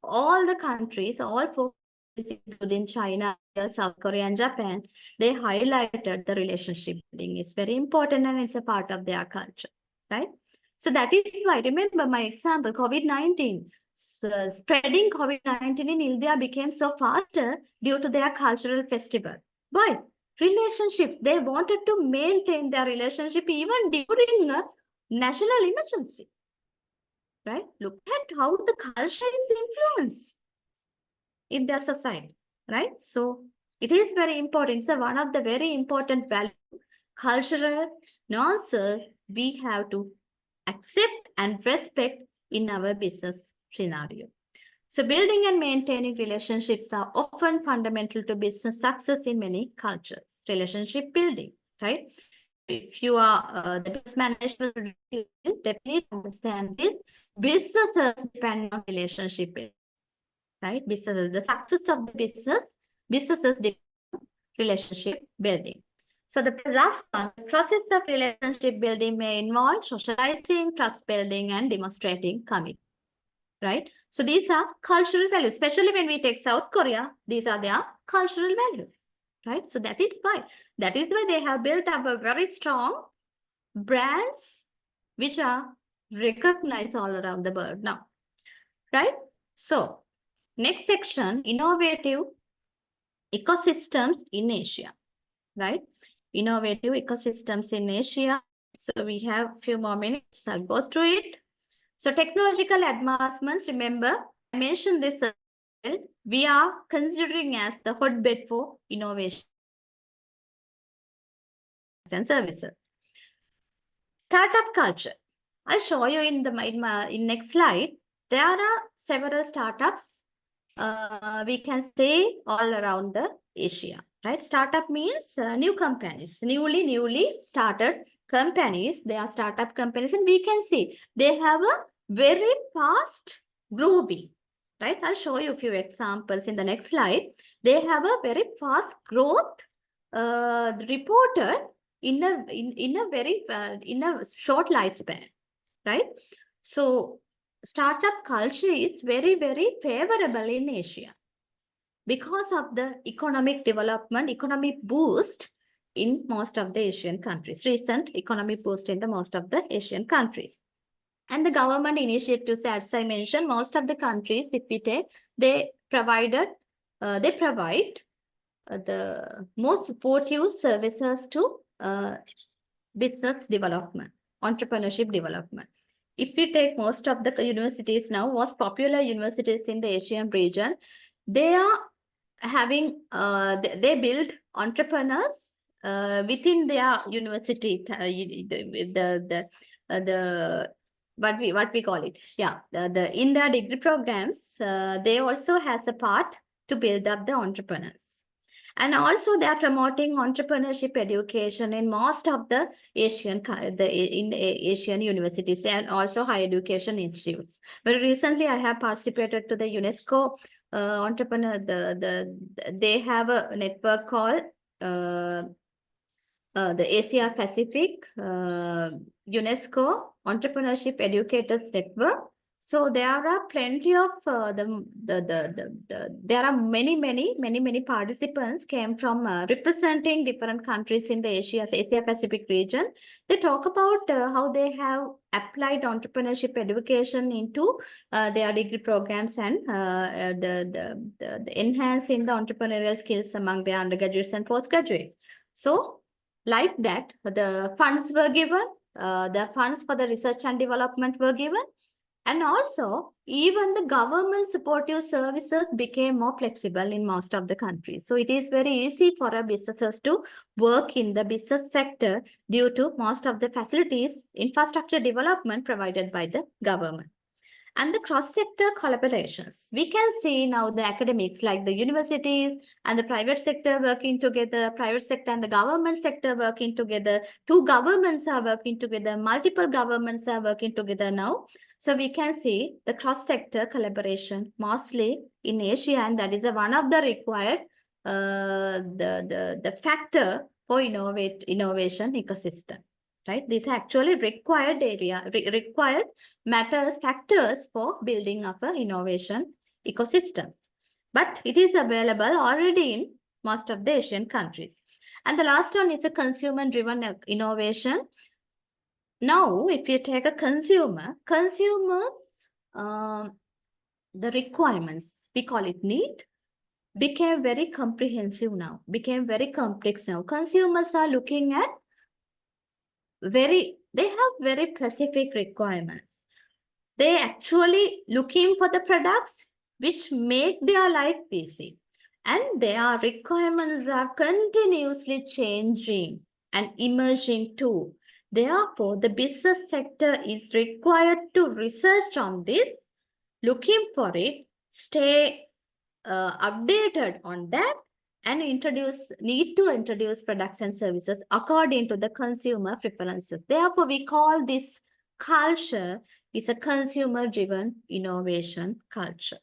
All the countries, all 4 countries, including China, South Korea, and Japan, they highlighted the relationship building is very important and it's a part of their culture, right? So that is why, remember my example, COVID-19. Spreading COVID-19 in India became so faster due to their cultural festival. Why? Relationships. They wanted to maintain their relationship even during a national emergency. Right? Look at how the culture is influenced in their society. Right? So it is very important. So one of the very important value, cultural nuances we have to accept and respect in our business scenario. So building and maintaining relationships are often fundamental to business success in many cultures. Relationship building, right? If you are the business management, definitely understand this. Businesses depend on relationship building, right? Businesses, the success of the businesses depend on relationship building. So the last one, the process of relationship building may involve socializing, trust building, and demonstrating commitment. Right? So these are cultural values, especially when we take South Korea, these are their cultural values, right? So that is why they have built up a very strong brands which are recognized all around the world now, right? So next section, innovative ecosystems in Asia, right? Innovative ecosystems in Asia. So we have a few more minutes. I'll go through it. So technological advancements, remember, I mentioned this as well. We are considering as the hotbed for innovation and services. Startup culture. I'll show you in next slide. There are several startups we can say all around the Asia, right? Startup means new companies, newly started companies. They are startup companies, and we can see they have a very fast growing, right? I'll show you a few examples in the next slide. They have a very fast growth reported in a very in a short lifespan, right? So startup culture is very, very favorable in Asia because of the economic development, economic boost in most of the Asian countries, recent economic boost in the most of the Asian countries. And the government initiatives, as I mentioned, most of the countries, if we take, they provide the most supportive services to business development, entrepreneurship development. if we take most of the universities now, most popular universities in the Asian region, they are having, they build entrepreneurs within their university, the what we call it, yeah, the in their degree programs, they also has a part to build up the entrepreneurs. And also they are promoting entrepreneurship education in most of the in Asian universities and also higher education institutes. Very recently, I have participated to the UNESCO entrepreneur. They have a network called uh, the Asia Pacific UNESCO Entrepreneurship Educators Network. So there are plenty of there are many participants came from representing different countries in the Asia Pacific region. They talk about how they have applied entrepreneurship education into their degree programs and the enhancing the entrepreneurial skills among their undergraduates and postgraduates. So like that, the funds were given, the funds for the research and development were given, and also even the government supportive services became more flexible in most of the countries. So it is very easy for our businesses to work in the business sector due to most of the facilities, infrastructure development provided by the government. And the cross-sector collaborations. We can see now the academics like the universities and the private sector working together, private sector and the government sector working together. Two governments are working together, multiple governments are working together now. So we can see the cross-sector collaboration mostly in Asia, and that is one of the required the factor for innovation ecosystem. Right? These are actually required required factors for building up innovation ecosystems. But it is available already in most of the Asian countries. And the last one is a consumer-driven innovation. Now, if you take a consumers, the requirements, we call it need, became very comprehensive now, became very complex now. Consumers are looking at they have very specific requirements. They actually looking for the products which make their life easy. And their requirements are continuously changing and emerging too. Therefore, the business sector is required to research on this, looking for it, stay updated on that, and need to introduce products and services according to the consumer preferences. Therefore, we call this culture is a consumer-driven innovation culture,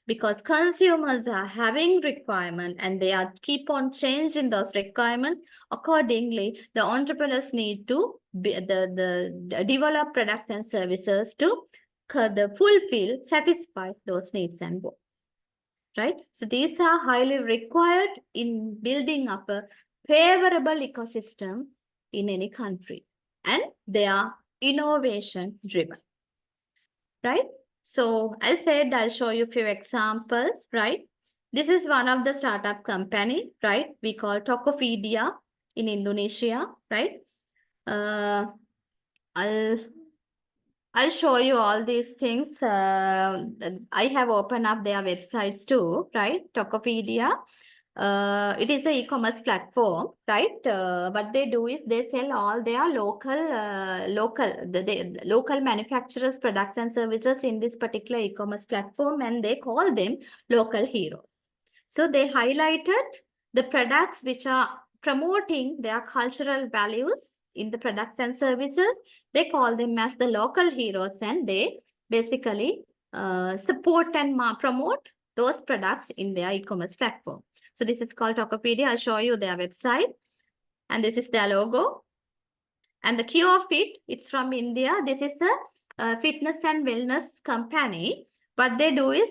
because consumers are having requirement and they are keep on changing those requirements. Accordingly, the entrepreneurs need to develop products and services to satisfy those needs and goals. Right? So these are highly required in building up a favorable ecosystem in any country, and they are innovation driven. Right? So I said I'll show you a few examples, right? This is one of the startup company, right? We call Tokopedia in Indonesia, right? I'll show you all these things. I have opened up their websites too, right? Tokopedia. It is an e-commerce platform, right? What they do is they sell all their local manufacturers' products and services in this particular e-commerce platform, and they call them local heroes. So they highlighted the products which are promoting their cultural values in the products and services. They call them as the local heroes, and they basically support and promote those products in their e-commerce platform. So this is called Tokopedia. I'll show you their website. And this is their logo. And the Cure Fit, it's from India. This is a fitness and wellness company. What they do is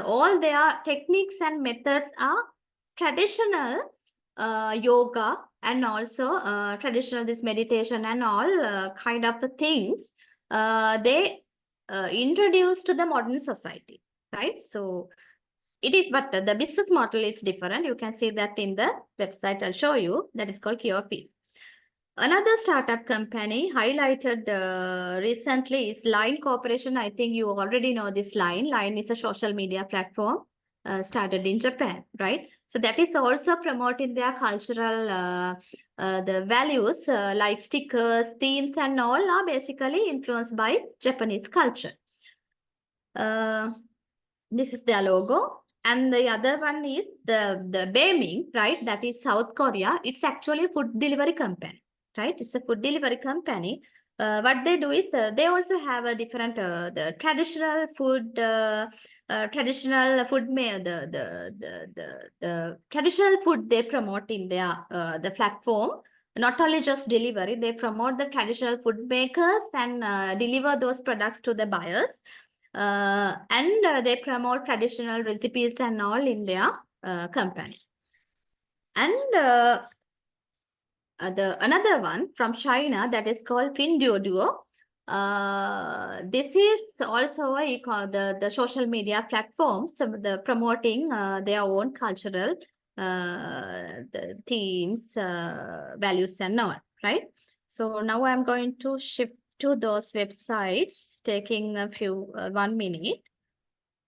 all their techniques and methods are traditional yoga, and also traditional this meditation and all kind of things they introduce to the modern society, right? So it is, but the business model is different. You can see that in the website. I'll show you. That is called Cure Fit. Another startup company highlighted recently is Line Corporation. I think you already know this Line. Line is a social media platform started in Japan, right? So that is also promoting their cultural, the values like stickers, themes and all are basically influenced by Japanese culture. This is their logo. And the other one is the Beiming, right? That is South Korea. It's actually a food delivery company, right? It's a food delivery company. What they do is they also have a different the traditional food traditional food the traditional food they promote in their the platform. Not only just delivery, they promote the traditional food makers and deliver those products to the buyers. And they promote traditional recipes and all in their company. And another one from China that is called Pinduoduo. This is also the social media platforms, the promoting their own cultural the themes, values and all, right? So now I'm going to shift to those websites, taking a few 1 minute.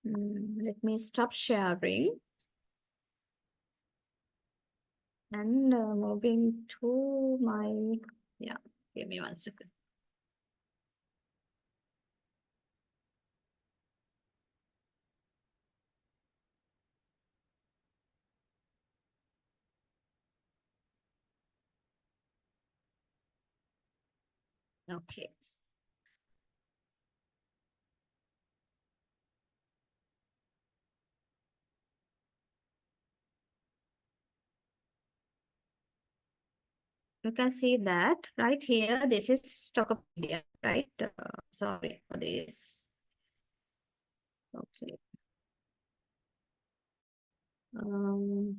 Let me stop sharing and moving to my, yeah, give me 1 second. Okay. You can see that right here, this is Tokopedia, right? Sorry for this. Okay.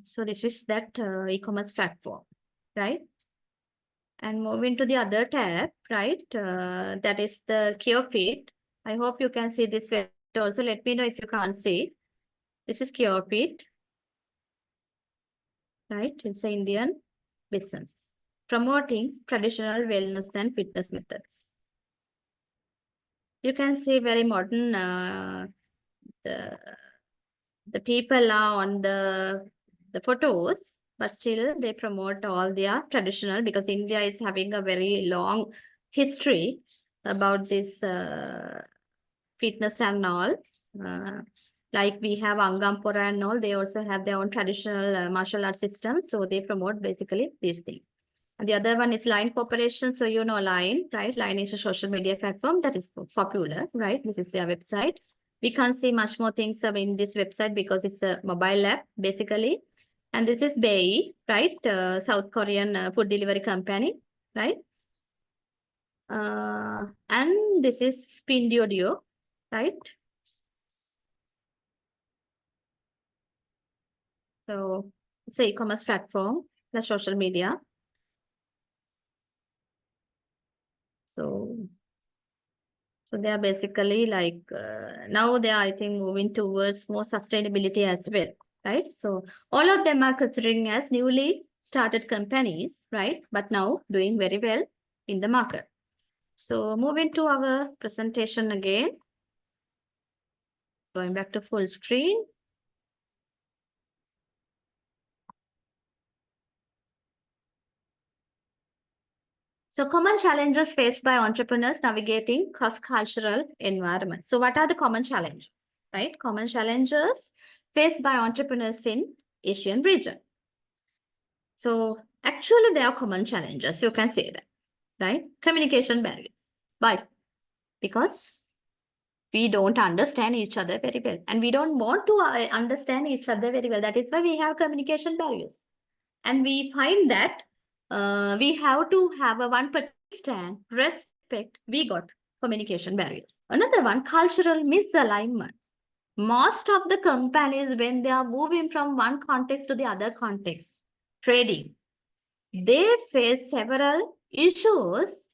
So this is that e-commerce platform, right? And move into the other tab, right? That is the KeoFeed. I hope you can see this website also. Let me know if you can't see. This is KeoFeed, right? It's an Indian business promoting traditional wellness and fitness methods. You can see very modern, the people are on the photos, but still they promote all their traditional, because India is having a very long history about this fitness and all. Uh, like we have Angampura and all, they also have their own traditional martial arts system. So they promote basically these things. And the other one is Line Corporation. So you know Line, right? Line is a social media platform that is popular, right? This is their website. We can't see much more things in this website because it's a mobile app, basically. And this is Bei, right? South Korean food delivery company, right? And this is Pinduoduo, right? So it's an e-commerce platform plus social media. So they are basically like now they are, I think, moving towards more sustainability as well, right? So all of them are considering as newly started companies, right? But now doing very well in the market. So moving to our presentation again, going back to full screen. So common challenges faced by entrepreneurs navigating cross-cultural environment. So what are the common challenges, right? Common challenges faced by entrepreneurs in Asian region. So actually there are common challenges. You can say that, right? Communication barriers. Why? Because we don't understand each other very well and we don't want to understand each other very well. That is why we have communication barriers. And we find that we have to have a one particular stand, respect, we got communication barriers. Another one, cultural misalignment. Most of the companies, when they are moving from one context to the other context, trading, they face several issues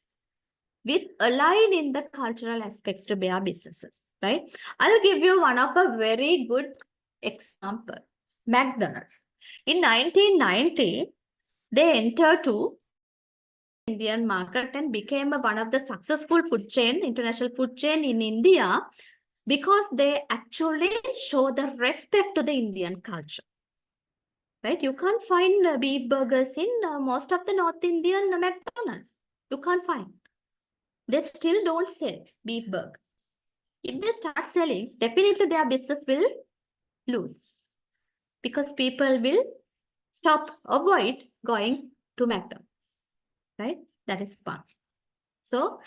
with aligning the cultural aspects to their businesses, right? I'll give you one of a very good example. McDonald's. In 1990, they entered to Indian market and became one of the successful food chain, international food chain in India, because they actually show the respect to the Indian culture. Right? You can't find beef burgers in most of the North Indian McDonald's. You can't find. They still don't sell beef burgers. If they start selling, definitely their business will lose, because people will avoid going to McDonald's. Right? That is one. So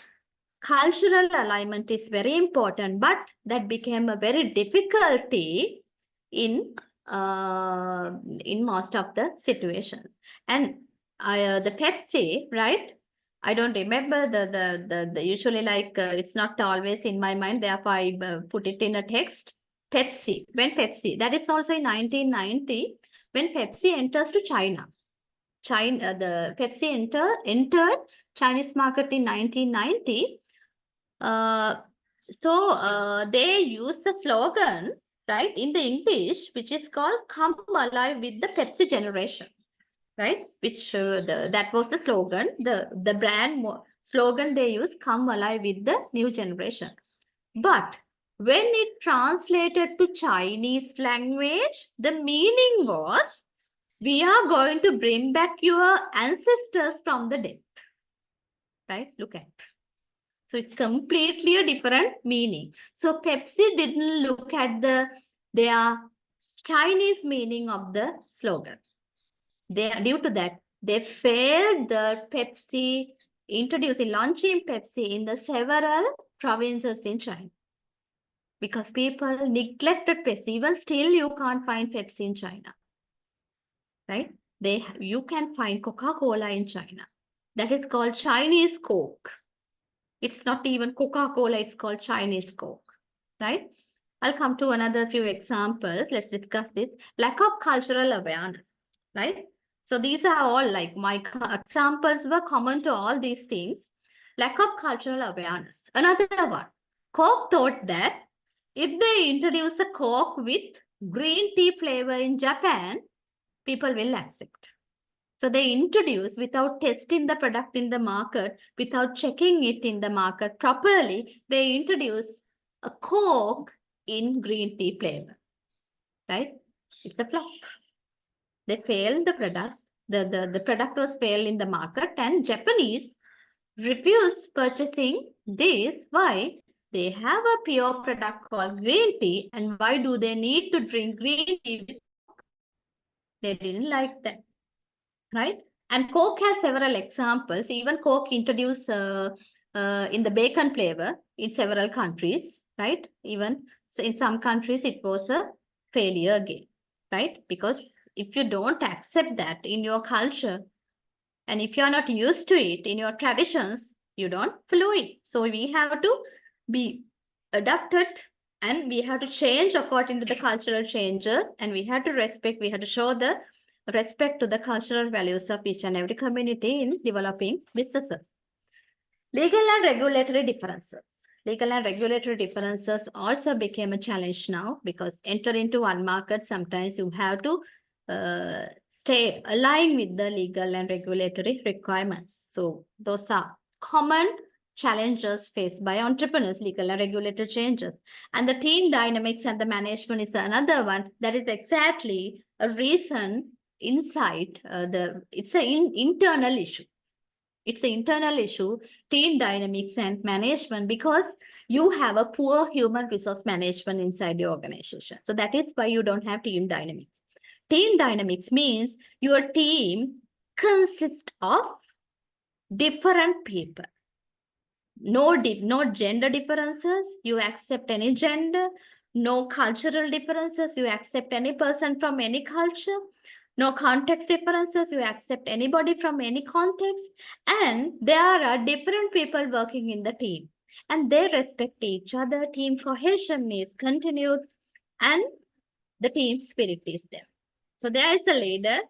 cultural alignment is very important, but that became a very difficulty in most of the situations. And the Pepsi, right? I don't remember the usually, like it's not always in my mind. Therefore, I put it in a text. Pepsi, that is also in 1990 when Pepsi enters to China. The Pepsi entered Chinese market in 1990. They use the slogan, right, in the English, which is called "Come Alive with the Pepsi Generation," right? Which that was the slogan. The brand slogan they use, "Come Alive with the New Generation." But when it translated to Chinese language, the meaning was, "We are going to bring back your ancestors from the dead." Right? Look at. So it's completely a different meaning. So Pepsi didn't look at their Chinese meaning of the slogan. Due to that, they failed the launching Pepsi in the several provinces in China. Because people neglected Pepsi. Even still, you can't find Pepsi in China. Right? You can find Coca-Cola in China. That is called Chinese Coke. It's not even Coca-Cola, it's called Chinese Coke, right? I'll come to another few examples. Let's discuss this. Lack of cultural awareness, right? So these are all, like, my examples were common to all these things. Lack of cultural awareness. Another one, Coke thought that if they introduce a Coke with green tea flavor in Japan, people will accept. So they introduce without testing the product in the market, without checking it in the market properly. They introduce a Coke in green tea flavor, right? It's a flop. They failed the product. The product was failed in the market, and Japanese refused purchasing this. Why? They have a pure product called green tea, and why do they need to drink green tea with Coke? They didn't like that, right? And Coke has several examples. Even Coke introduced in the bacon flavor in several countries, right? Even so in some countries, it was a failure again, right? Because if you don't accept that in your culture, and if you're not used to it in your traditions, you don't follow it. So we have to be adapted, and we have to change according to the cultural changes, and we have to show the respect to the cultural values of each and every community in developing businesses. Legal and regulatory differences. Legal and regulatory differences also became a challenge now, because enter into one market, sometimes you have to stay aligned with the legal and regulatory requirements. So those are common challenges faced by entrepreneurs, legal and regulatory changes. And the team dynamics and the management is another one. That is exactly a reason inside it's an internal issue. It's an internal issue, team dynamics and management, because you have a poor human resource management inside your organization. So that is why you don't have team dynamics. Team dynamics means your team consists of different people. No gender differences, you accept any gender. No cultural differences, you accept any person from any culture. No context differences, you accept anybody from any context. And there are different people working in the team, and they respect each other. Team cohesion is continued, and the team spirit is there. So there is a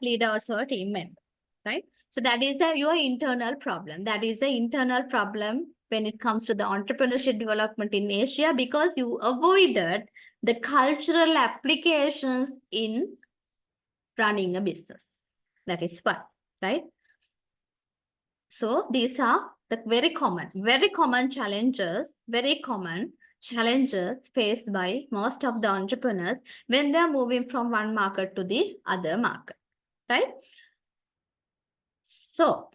leader also a team member, right? So that is your internal problem. That is an internal problem when it comes to the entrepreneurship development in Asia, because you avoided the cultural applications in running a business. That is fun, right? So these are the very common challenges faced by most of the entrepreneurs when they are moving from one market to the other market, right? So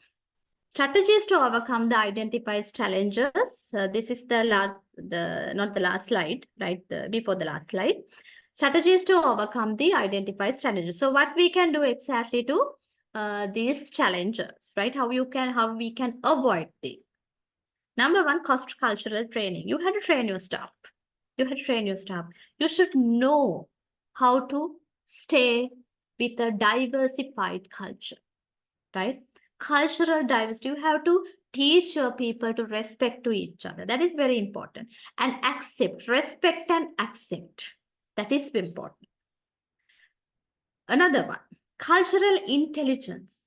strategies to overcome the identified challenges. This is the not the last slide, right? Before the last slide. Strategies to overcome the identified challenges. So what we can do exactly to these challenges, right? How we can avoid the number one, cost cultural training. You have to train your staff. You should know how to stay with a diversified culture, right? Cultural diversity. You have to teach your people to respect to each other. That is very important. And respect and accept. That is important. Another one, cultural intelligence.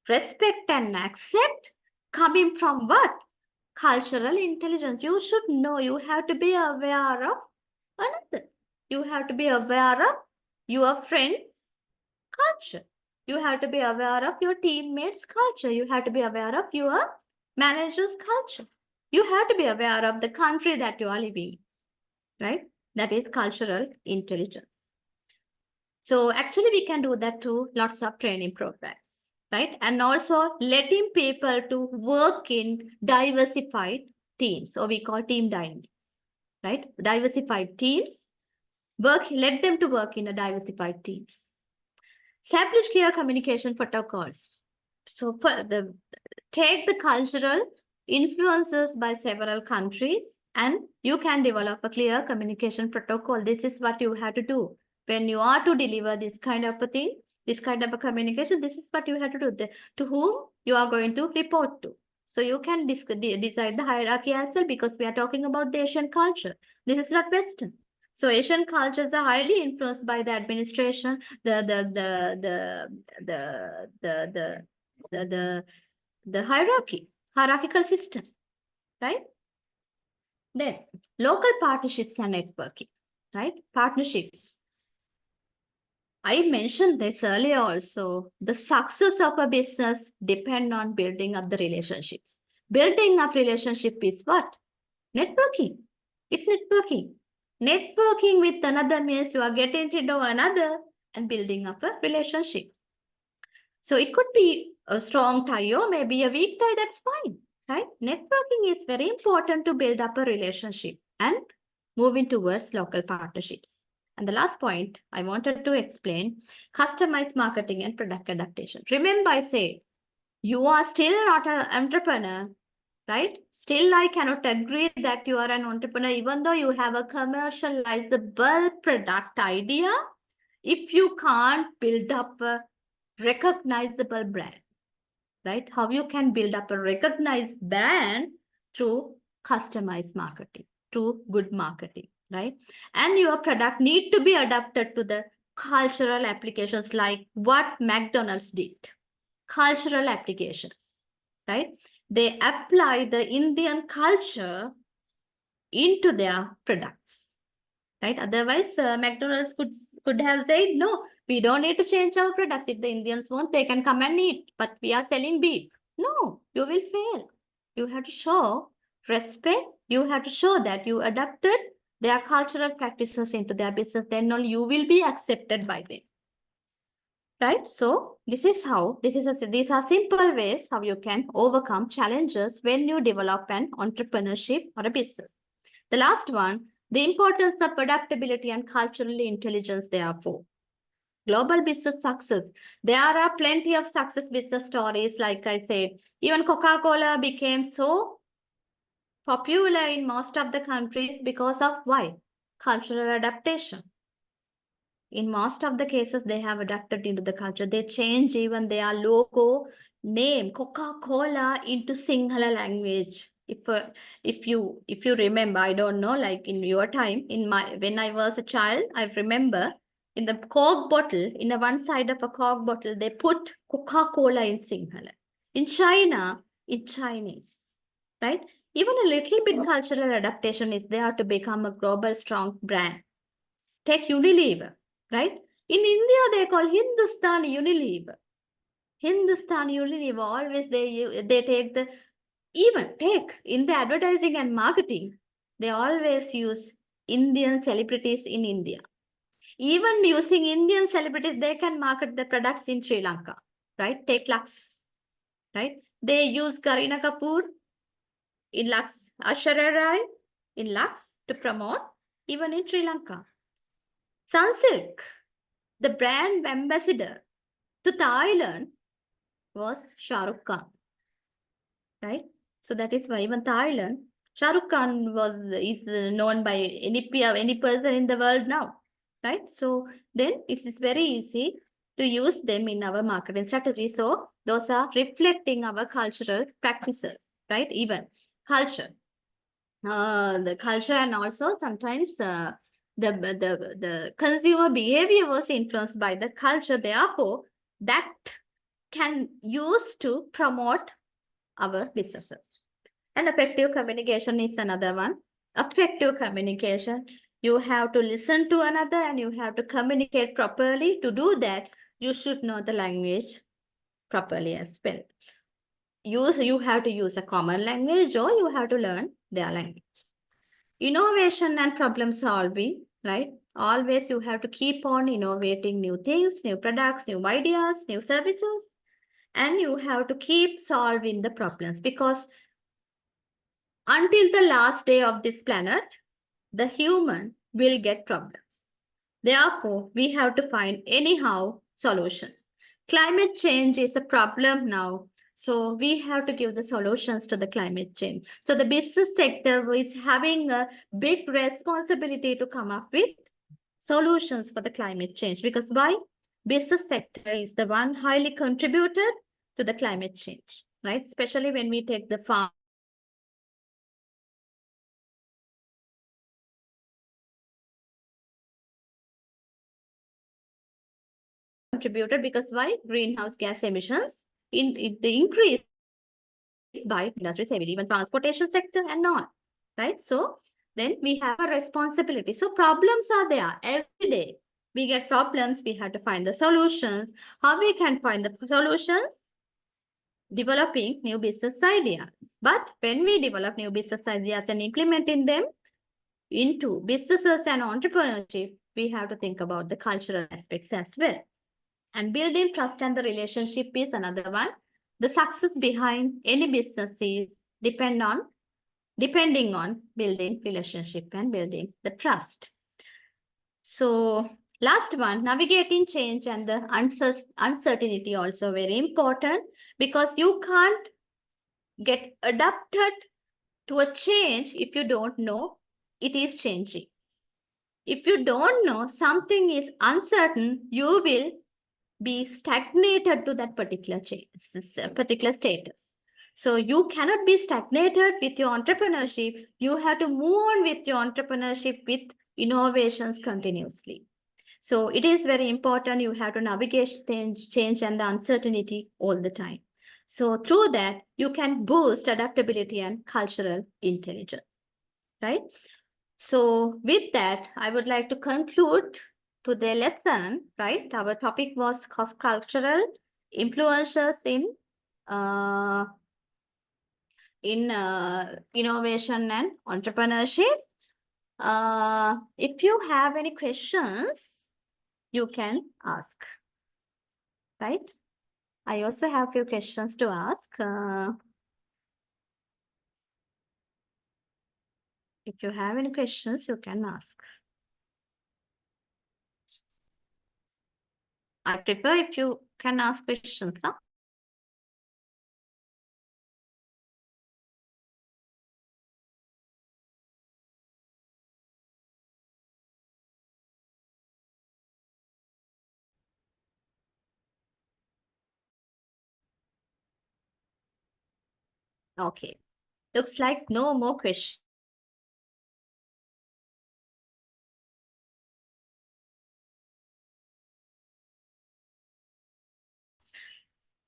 Respect and accept coming from what? Cultural intelligence. You should know, you have to be aware of another. You have to be aware of your friends' culture. You have to be aware of your teammates' culture. You have to be aware of your manager's culture. You have to be aware of the country that you are living, right? That is cultural intelligence. So actually we can do that too, lots of training programs, right? And also letting people to work in diversified teams, or we call team dynamics, right? Diversified teams, let them to work in a diversified teams. Establish clear communication protocols. So take the cultural influences by several countries and you can develop a clear communication protocol. This is what you have to do. When you are to deliver this kind of a thing, this kind of a communication, this is what you have to do. To whom you are going to report to. So you can decide the hierarchy as well, because we are talking about the Asian culture. This is not Western. So Asian cultures are highly influenced by the administration, the hierarchical system, right? Then local partnerships and networking, right? Partnerships. I mentioned this earlier also. The success of a business depend on building up the relationships. Building up relationship is what? Networking. It's networking. Networking with another means you are getting to know another and building up a relationship. So it could be a strong tie or maybe a weak tie, that's fine, right? Networking is very important to build up a relationship and moving towards local partnerships. And the last point I wanted to explain, customized marketing and product adaptation. Remember I say, you are still not an entrepreneur, right? Still, I cannot agree that you are an entrepreneur, even though you have a commercializable product idea, if you can't build up a recognizable brand, right? How you can build up a recognized brand through customized marketing, through good marketing, right? And your product need to be adapted to the cultural applications, like what McDonald's did. Cultural applications, right? They apply the Indian culture into their products, right? Otherwise, McDonald's could have said, no, we don't need to change our products. If the Indians want, they can come and eat, but we are selling beef. No, you will fail. You have to show respect. You have to show that you adapted their cultural practices into their business. Then only you will be accepted by them. Right? So these are simple ways how you can overcome challenges when you develop an entrepreneurship or a business. The last one, the importance of adaptability and cultural intelligence, therefore. Global business success. There are plenty of success business stories, like I said. Even Coca-Cola became so popular in most of the countries because of why? Cultural adaptation. In most of the cases, they have adapted into the culture. They change even their logo name, Coca-Cola, into Sinhala language. If you remember, I don't know, like in your time, when I was a child, I remember in the Coke bottle, in the one side of a Coke bottle, they put Coca-Cola in Sinhala. In China, in Chinese, right? Even a little bit cultural adaptation is there to become a global strong brand. Take Unilever, right? In India, they call Hindustan Unilever. Hindustan Unilever always they take the even take in the advertising and marketing, they always use Indian celebrities in India. Even using Indian celebrities, they can market the products in Sri Lanka, right? Take Lux, right? They use Kareena Kapoor in Lux, Aishwarya Rai in Lux to promote even in Sri Lanka. Sunsilk, the brand ambassador to Thailand was Shah Rukh Khan, right? So that is why even Thailand, Shah Rukh Khan is known by any person in the world now, right? So then it is very easy to use them in our marketing strategy. So those are reflecting our cultural practices, right? Even culture, the culture, and also sometimes the consumer behavior was influenced by the culture. Therefore, that can use to promote our businesses. And effective communication is another one. Effective communication, you have to listen to another and you have to communicate properly. To do that, you should know the language properly as well. You have to use a common language or you have to learn their language. Innovation and problem solving, right? Always you have to keep on innovating new things, new products, new ideas, new services, and you have to keep solving the problems, because until the last day of this planet, the human will get problems. Therefore, we have to find anyhow solution. Climate change is a problem now. So we have to give the solutions to the climate change. So the business sector is having a big responsibility to come up with solutions for the climate change. Because why? Business sector is the one highly contributed to the climate change, right? Especially when we take the farm contributed, because why? Greenhouse gas emissions the increase by industries heavily, even transportation sector and all, right? So then we have a responsibility. So problems are there every day. We get problems, we have to find the solutions. How we can find the solutions? Developing new business ideas. But when we develop new business ideas and implementing them into businesses and entrepreneurship, we have to think about the cultural aspects as well. And building trust and the relationship is another one. The success behind any business is depending on building relationship and building the trust. So last one, navigating change and the uncertainty also very important, because you can't get adapted to a change if you don't know it is changing. If you don't know something is uncertain, you will be stagnated to that particular change, particular status. So you cannot be stagnated with your entrepreneurship. You have to move on with your entrepreneurship with innovations continuously. So it is very important. You have to navigate change and the uncertainty all the time. So through that, you can boost adaptability and cultural intelligence, right? So with that, I would like to conclude to the lesson, right? Our topic was cross-cultural influencers uh, in innovation and entrepreneurship. If you have any questions, you can ask, right? I also have few questions to ask. If you have any questions, you can ask. I prefer if you can ask questions. Huh? Okay. Looks like no more questions.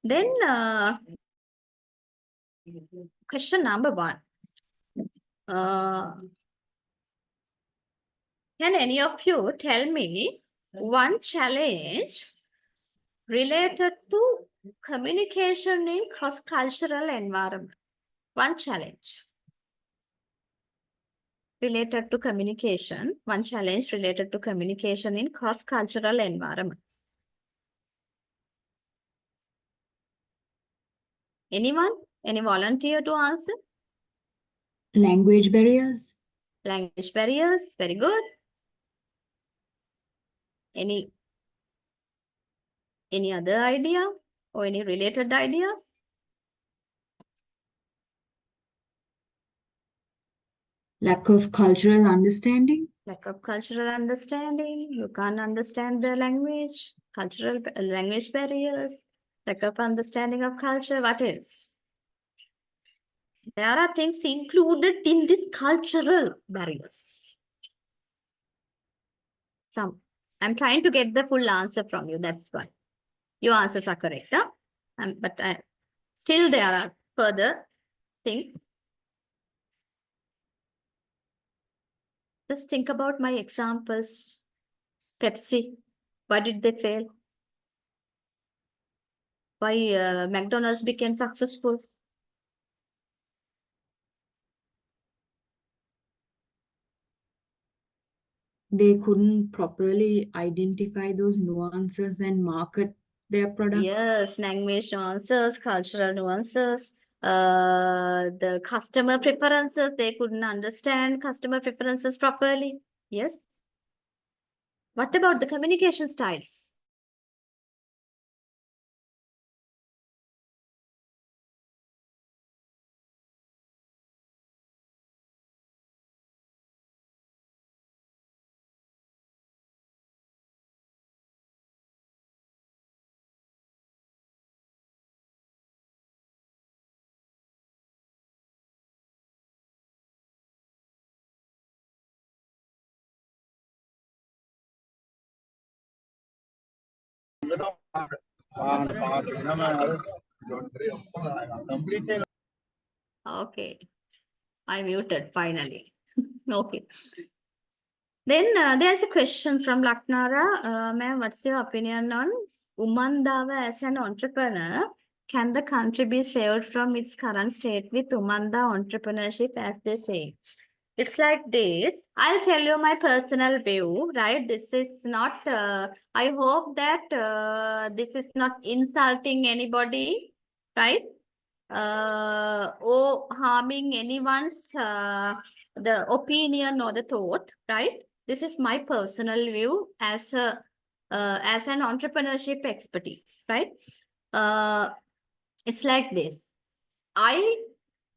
Then question number 1. Can any of you tell me one challenge related to Communication in cross-cultural environment. One challenge related to communication. One challenge related to communication in cross-cultural environments. Anyone? Any volunteer to answer?
Language barriers.
Language barriers. Very good. Any other idea or any related ideas?
Lack of cultural understanding.
Lack of cultural understanding. You can't understand the language. Cultural language barriers. Lack of understanding of culture. What else? There are things included in this cultural barriers. I'm trying to get the full answer from you. That's why your answers are correct. Huh? But still there are further things. Just think about my examples. Pepsi, why did they fail? Why McDonald's became successful?
They couldn't properly identify those nuances and market their product.
Yes, language nuances, cultural nuances, the customer preferences, they couldn't understand customer preferences properly. Yes. What about the communication styles? Okay, I muted finally. Okay. Then there's a question from Laknara. Ma'am, what's your opinion on Umandava as an entrepreneur? Can the country be saved from its current state with Umanda entrepreneurship, as they say? It's like this. I'll tell you my personal view, right? This is not, I hope that this is not insulting anybody, right? Or harming anyone's the opinion or the thought, right? This is my personal view as an entrepreneurship expertise, right? It's like this. I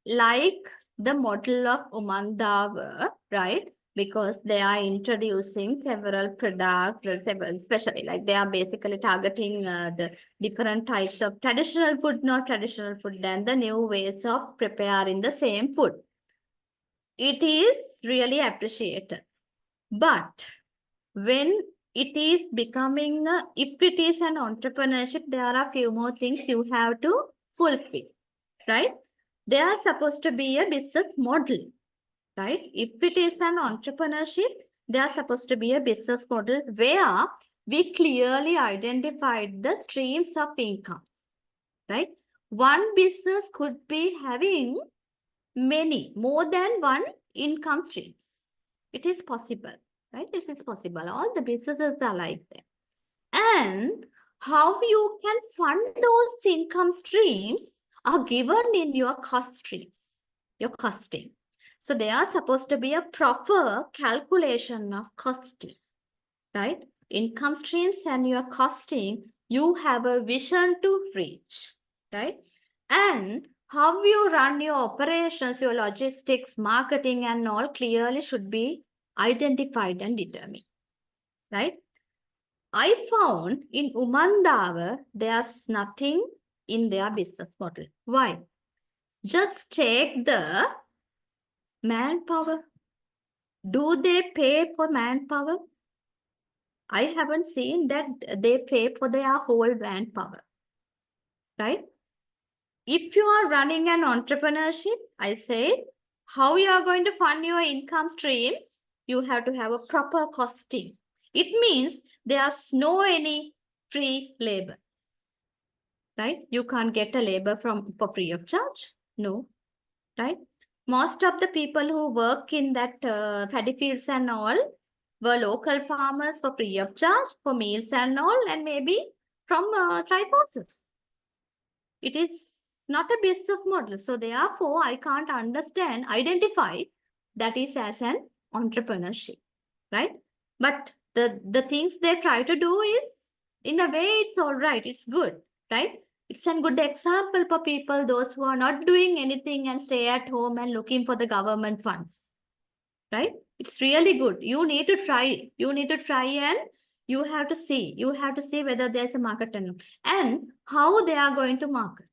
like the model of Umandava, right? Because they are introducing several products, especially like they are basically targeting the different types of traditional food, not traditional food, and the new ways of preparing the same food. It is really appreciated. But when it is becoming, if it is an entrepreneurship, there are a few more things you have to fulfill, right? They are supposed to be a business model, right? If it is an entrepreneurship, they are supposed to be a business model where we clearly identified the streams of incomes, right? One business could be having more than one income streams. It is possible, right? It is possible. All the businesses are like that. And how you can fund those income streams are given in your cost streams, your costing. So they are supposed to be a proper calculation of costing, right? Income streams and your costing, you have a vision to reach, right? And how you run your operations, your logistics, marketing, and all clearly should be identified and determined, right? I found in Umandava, there's nothing in their business model. Why? Just take the manpower. Do they pay for manpower? I haven't seen that they pay for their whole manpower, right? If you are running an entrepreneurship, I say, how you are going to fund your income streams, you have to have a proper costing. It means there's no any free labor, right? You can't get a labor for free of charge. No, right? Most of the people who work in that paddy fields and all were local farmers for free of charge for meals and all, and maybe from tribe houses. It is not a business model. So therefore, I can't identify that is as an entrepreneurship, right? But the things they try to do is, in a way, it's all right. It's good, right? It's a good example for people, those who are not doing anything and stay at home and looking for the government funds, right? It's really good. You need to try. You need to try and you have to see. You have to see whether there's a market and how they are going to market.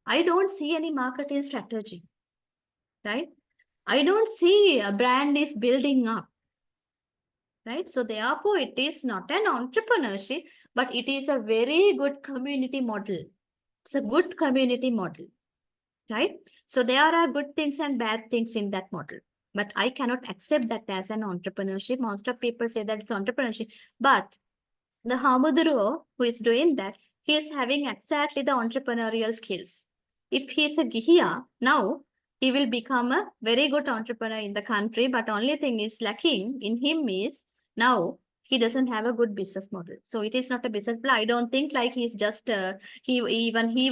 I don't see any marketing strategy, right? I don't see a brand is building up, right? So therefore, it is not an entrepreneurship, but it is a very good community model. It's a good community model, right? So there are good things and bad things in that model. But I cannot accept that as an entrepreneurship. Most of people say that it's entrepreneurship. But the Hamuduro who is doing that, he is having exactly the entrepreneurial skills. If he is a Gihia, now he will become a very good entrepreneur in the country. But only thing is lacking in him is now he doesn't have a good business model. So it is not a business plan. I don't think like he's just, he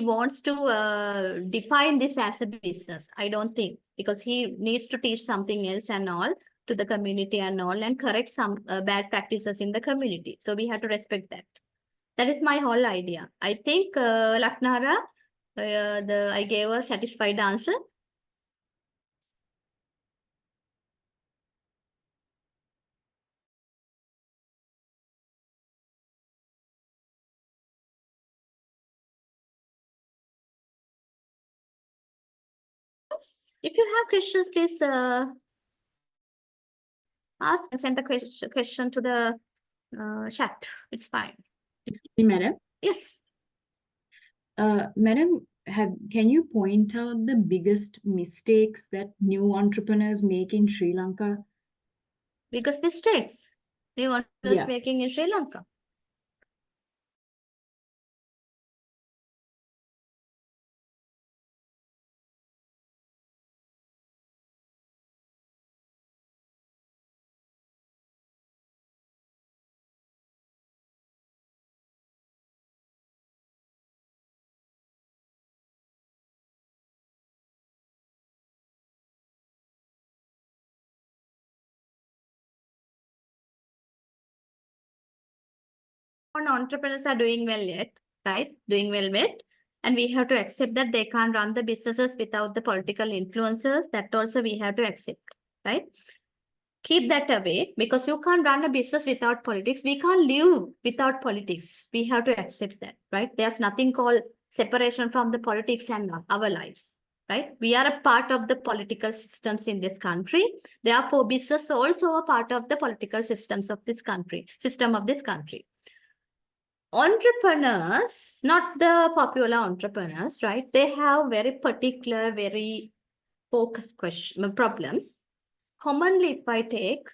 wants to define this as a business. I don't think, because he needs to teach something else and all to the community and all, and correct some bad practices in the community. So we have to respect that. That is my whole idea. I think Laknara, I gave a satisfied answer. If you have questions, please ask and send the question to the chat. It's fine.
Excuse me, madam.
Yes.
Madam, can you point out the biggest mistakes that new entrepreneurs make in Sri Lanka?
Biggest mistakes they want us making in Sri Lanka. Entrepreneurs are doing well yet, right? Doing well yet. And we have to accept that they can't run the businesses without the political influences. That also we have to accept, right? Keep that away, because you can't run a business without politics. We can't live without politics. We have to accept that, right? There's nothing called separation from the politics and our lives, right? We are a part of the political systems in this country. Therefore, business also a part of the political systems of this country, Entrepreneurs, not the popular entrepreneurs, right? They have very particular, very focused problems. Commonly, if I take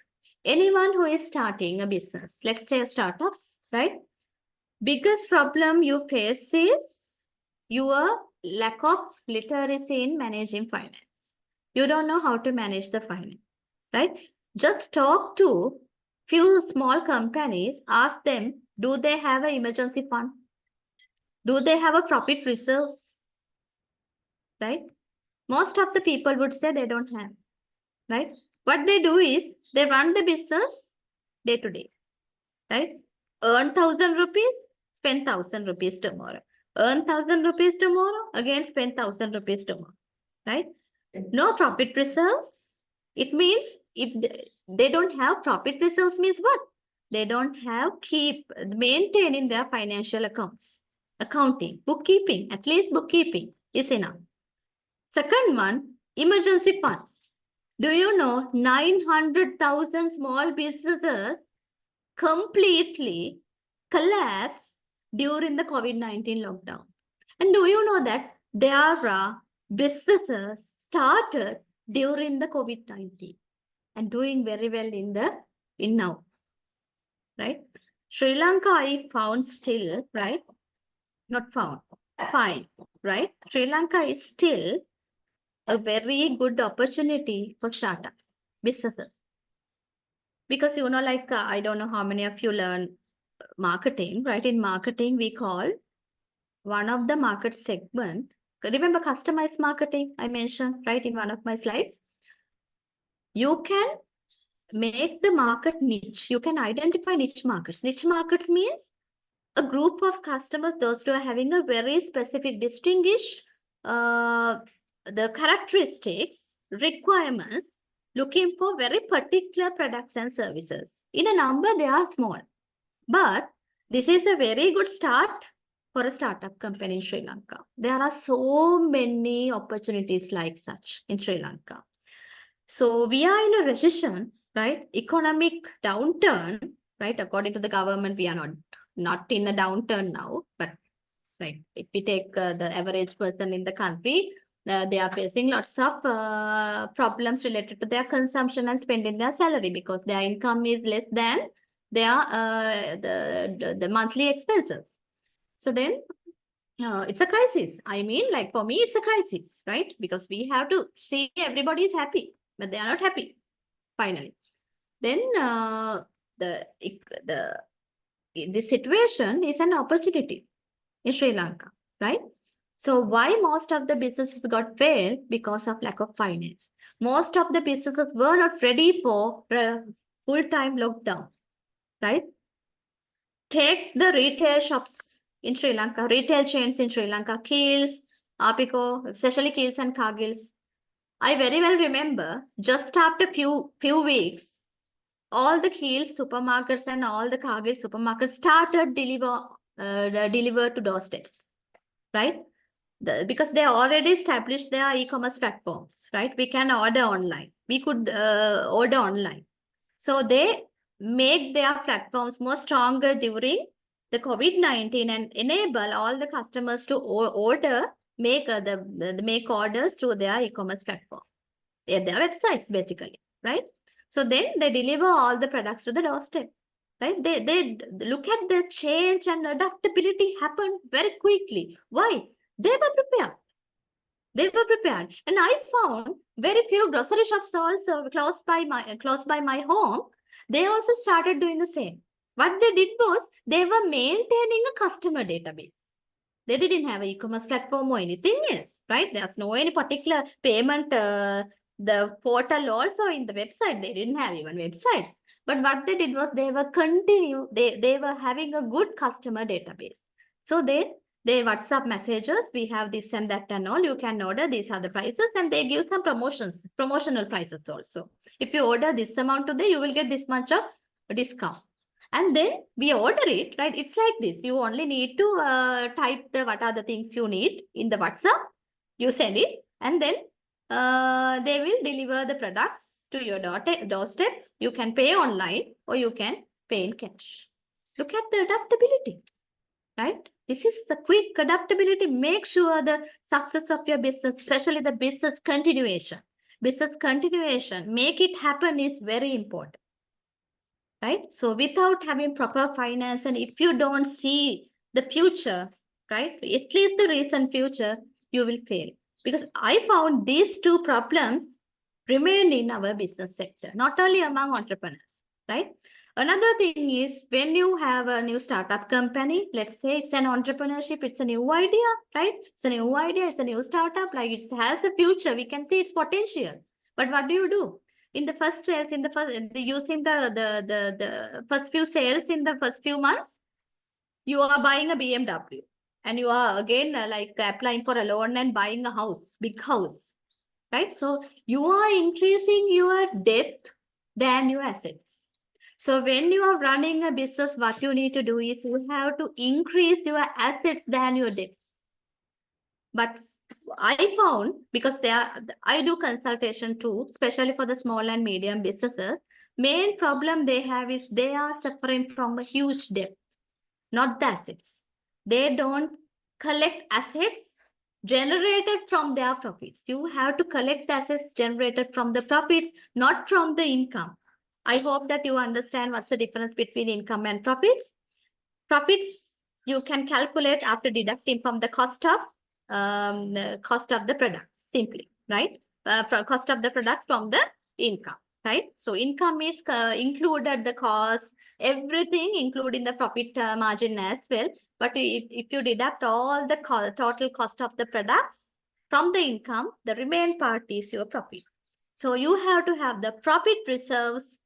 anyone who is starting a business, let's say startups, right? Biggest problem you face is your lack of literacy in managing finance. You don't know how to manage the finance, right? Just talk to few small companies, ask them, do they have an emergency fund? Do they have a profit reserves? Right? Most of the people would say they don't have, right? What they do is they run the business day to day, right? Earn 1,000 rupees, spend 1,000 rupees tomorrow. Earn 1,000 rupees tomorrow, again spend 1,000 rupees tomorrow, right? No profit reserves. It means if they don't have profit reserves means what? They don't have maintaining their financial accounts, accounting, bookkeeping, at least bookkeeping is enough. Second one, emergency funds. Do you know 900,000 small businesses completely collapsed during the COVID-19 lockdown? And do you know that there are businesses started during the COVID-19 and doing very well in now, right? Sri Lanka, I found still, right? Not found. fine, right? Sri Lanka is still a very good opportunity for startups, businesses. Because, I don't know how many of you learn marketing, right? In marketing, we call one of the market segment. Remember customized marketing I mentioned, right, in one of my slides? You can make the market niche. You can identify niche markets. Niche markets means a group of customers, those who are having a very specific, distinguished the characteristics, requirements, looking for very particular products and services. In a number, they are small. But this is a very good start for a startup company in Sri Lanka. There are so many opportunities like such in Sri Lanka. So we are in a recession, right? Economic downturn, right? According to the government, we are not in a downturn now, but right, if we take the average person in the country, they are facing lots of problems related to their consumption and spending their salary because their income is less than their the monthly expenses. So then it's a crisis. I mean, like for me, it's a crisis, right? Because we have to see everybody is happy, but they are not happy. Finally, then the situation is an opportunity in Sri Lanka, right? So why most of the businesses got failed? Because of lack of finance. Most of the businesses were not ready for full-time lockdown, right? Take the retail shops in Sri Lanka, retail chains in Sri Lanka, Kiehl's, Apico, especially Kiehl's and Cargill's. I very well remember just after few weeks, all the Kiehl's supermarkets and all the Cargill supermarkets started deliver to doorsteps, right? Because they already established their e-commerce platforms, right? We can order online. We could order online. So they make their platforms more stronger during the COVID-19 and enable all the customers to make make orders through their e-commerce platform, their websites basically, right? So then they deliver all the products to the doorstep, right? They look at the change and adaptability happen very quickly. Why? They were prepared. They were prepared. And I found very few grocery shops also close by my home. They also started doing the same. What they did was they were maintaining a customer database. They didn't have an e-commerce platform or anything else, right? There's no any particular payment, the portal also in the website. They didn't have even websites. But what they did was they were having a good customer database. So they WhatsApp messages, we have this and that and all, you can order, these are the prices, and they give some promotional prices also. If you order this amount today, you will get this much of discount. And then we order it, right? It's like this. You only need to type what are the things you need in the WhatsApp. You send it, and then they will deliver the products to your doorstep. You can pay online or you can pay in cash. Look at the adaptability, right? This is a quick adaptability. Make sure the success of your business, especially the business continuation. Business continuation, make it happen is very important, right? So without having proper finance, and if you don't see the future, right, at least the recent future, you will fail. Because I found these two problems remained in our business sector, not only among entrepreneurs, right? Another thing is when you have a new startup company, let's say it's an entrepreneurship, it's a new idea, right? It's a new idea, it's a new startup, like it has a future, we can see its potential. But what do? In the first sales, using the first few sales in the first few months, you are buying a BMW and you are again applying for a loan and buying a house, big house, right? So you are increasing your debt than your assets. So when you are running a business, what you need to do is you have to increase your assets than your debts. But I found, because I do consultation too, especially for the small and medium businesses, main problem they have is they are suffering from a huge debt, not the assets. They don't collect assets generated from their profits. You have to collect assets generated from the profits, not from the income. I hope that you understand what's the difference between income and profits. Profits you can calculate after deducting from the cost of the product simply, right? For cost of the products from the income, right? So income is included the cost, everything including the profit margin as well. But if you deduct all the total cost of the products from the income, the remaining part is your profit. So you have to have the profit reserves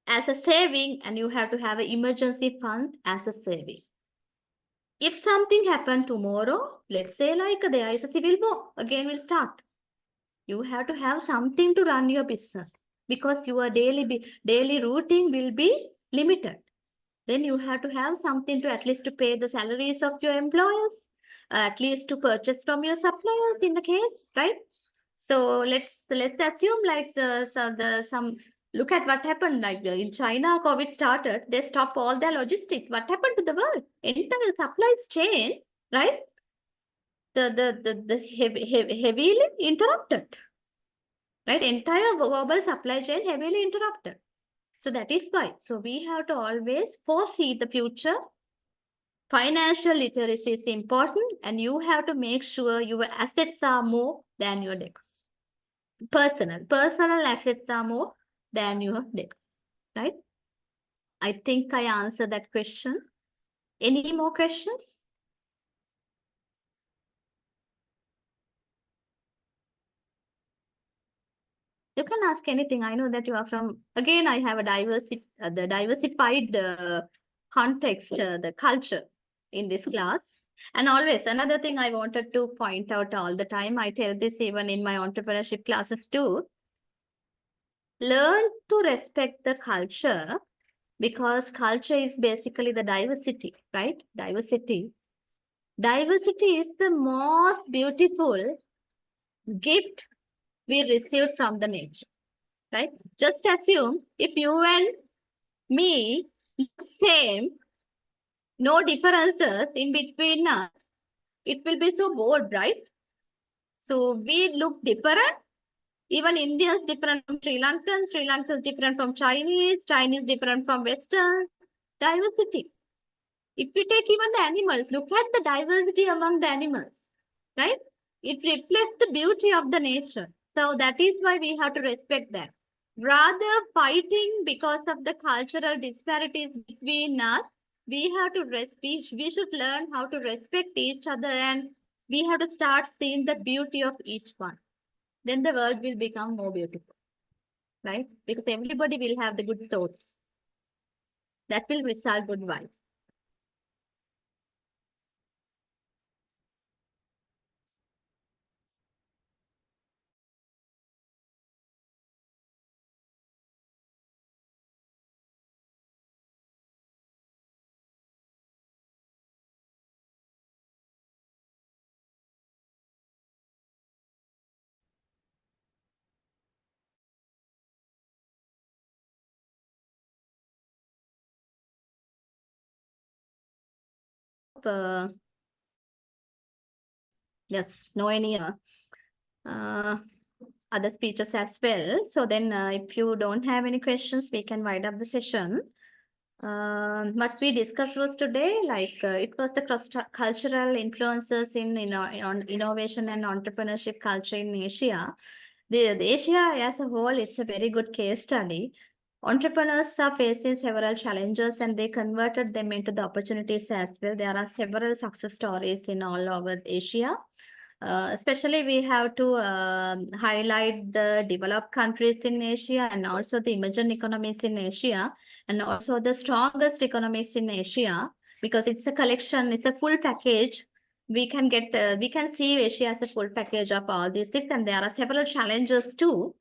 as a saving, and you have to have an emergency fund as a saving. If something happened tomorrow, let's say like there is a civil war, again will start. You have to have something to run your business because your daily routine will be limited. Then you have to have something to at least to pay the salaries of your employers, at least to purchase from your suppliers in the case, right? So let's assume like some look at what happened like in China. COVID started, they stopped all their logistics. What happened to the world? Entire supplies chain, right? The heavily interrupted, right? Entire global supply chain heavily interrupted. So that is why. So we have to always foresee the future. Financial literacy is important, and you have to make sure your assets are more than your debts. Personal assets are more than your debts, right? I think I answered that question. Any more questions? You can ask anything. I know that you are from, again, I have a the diversified context, the culture in this class. And always, another thing I wanted to point out all the time, I tell this even in my entrepreneurship classes too. Learn to respect the culture, because culture is basically the diversity, right? Diversity. Diversity is the most beautiful gift we received from the nature, right? Just assume if you and me look same, no differences in between us, it will be so bored, right? So we look different. Even Indians different from Sri Lankans, Sri Lankans different from Chinese, Chinese different from Western. Diversity. If we take even the animals, look at the diversity among the animals, right? It reflects the beauty of the nature. So that is why we have to respect that. Rather fighting because of the cultural disparities between us, we have to we should learn how to respect each other, and we have to start seeing the beauty of each one. Then the world will become more beautiful, right? Because everybody will have the good thoughts. That will result good vibes. Yes, no any other speeches as well. So then if you don't have any questions, we can wind up the session. What we discussed was today, like it was the cultural influences in innovation and entrepreneurship culture in Asia. The Asia as a whole, it's a very good case study. Entrepreneurs are facing several challenges, and they converted them into the opportunities as well. There are several success stories in all over Asia. Especially we have to highlight the developed countries in Asia, and also the emerging economies in Asia, and also the strongest economies in Asia, because it's a collection, it's a full package. We can see Asia as a full package of all these things, and there are several challenges too.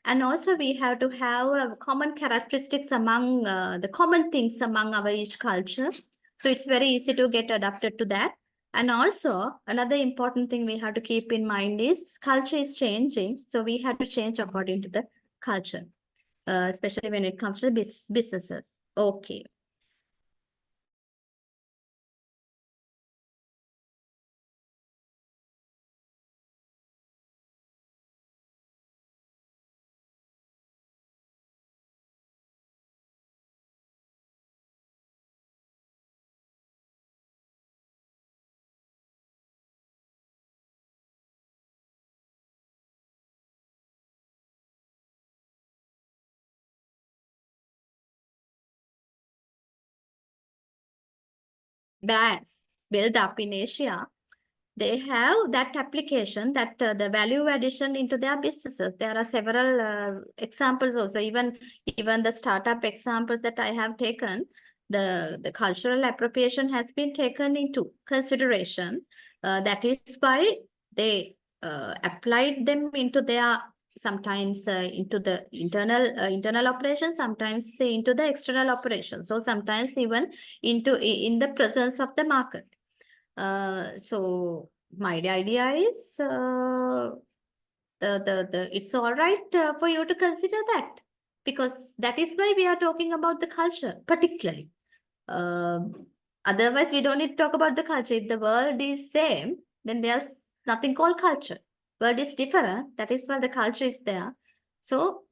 And also we have to have common characteristics among the common things among our each culture. So it's very easy to get adapted to that. And also, another important thing we have to keep in mind is culture is changing. So we have to change according to the culture, especially when it comes to businesses. Okay. brands built up in Asia, they have that application, that the value addition into their businesses. There are several examples also, even the startup examples that I have taken, the cultural appropriation has been taken into consideration. That is why they applied them into their, sometimes into the internal operations, sometimes into the external operations. So sometimes even in the presence of the market. So my idea is it's all right for you to consider that, because that is why we are talking about the culture particularly. Otherwise, we don't need to talk about the culture. If the world is same, then there's nothing called culture. World is different. That is why the culture is there. So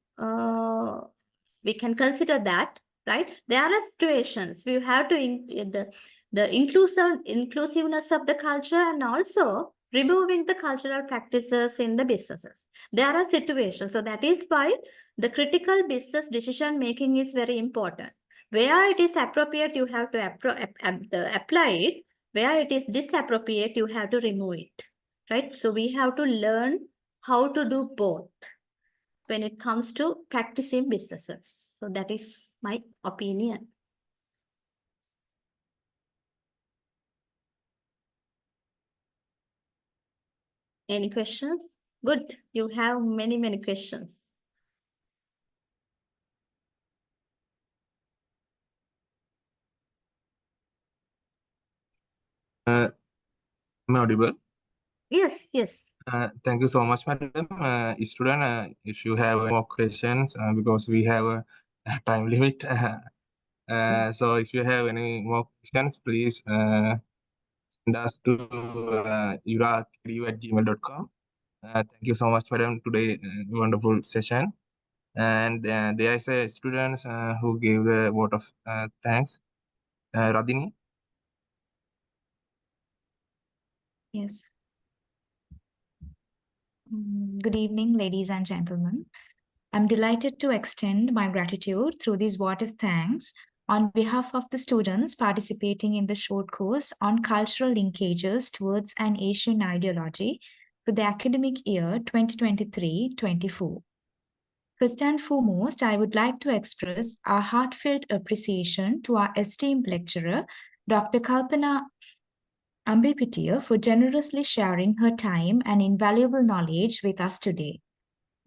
we can consider that, right? There are situations we have to the inclusiveness of the culture, and also removing the cultural practices in the businesses. There are situations. So that is why the critical business decision making is very important. Where it is appropriate, you have to apply it. Where it is disappropriate, you have to remove it, right? So we have to learn how to do both when it comes to practicing businesses. So that is my opinion. Any questions? Good. You have many questions.
Am I audible?
Yes.
Thank you so much, madam. Student, if you have more questions, because we have a time limit. So if you have any more questions, please send us to ura@gmail.com. Thank you so much, madam. Today, wonderful session. And there is a students who gave the vote of thanks. Radhini.
Yes. Good evening, ladies and gentlemen. I'm delighted to extend my gratitude through this vote of thanks on behalf of the students participating in the short course on cultural linkages towards an Asian ideology for the academic year 2023-24. First and foremost, I would like to express our heartfelt appreciation to our esteemed lecturer, Dr. Kalpana Ambepitiya, for generously sharing her time and invaluable knowledge with us today.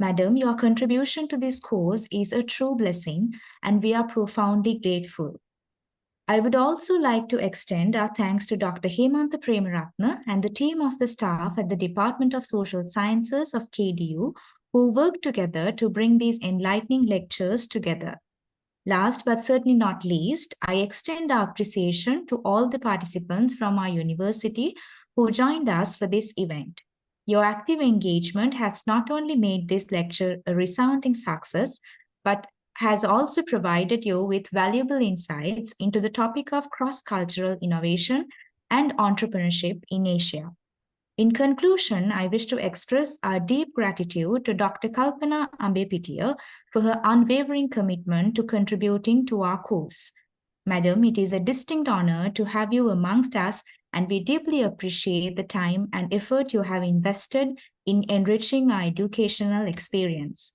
Madam, your contribution to this course is a true blessing, and we are profoundly grateful. I would also like to extend our thanks to Dr. Hemantha Premaratna and the team of the staff at the Department of Social Sciences of KDU who worked together to bring these enlightening lectures together. Last but certainly not least, I extend our appreciation to all the participants from our university who joined us for this event. Your active engagement has not only made this lecture a resounding success, but has also provided you with valuable insights into the topic of cross-cultural innovation and entrepreneurship in Asia. In conclusion, I wish to express our deep gratitude to Dr. Kalpana Ambepitiya for her unwavering commitment to contributing to our course. Madam, it is a distinct honor to have you amongst us, and we deeply appreciate the time and effort you have invested in enriching our educational experience.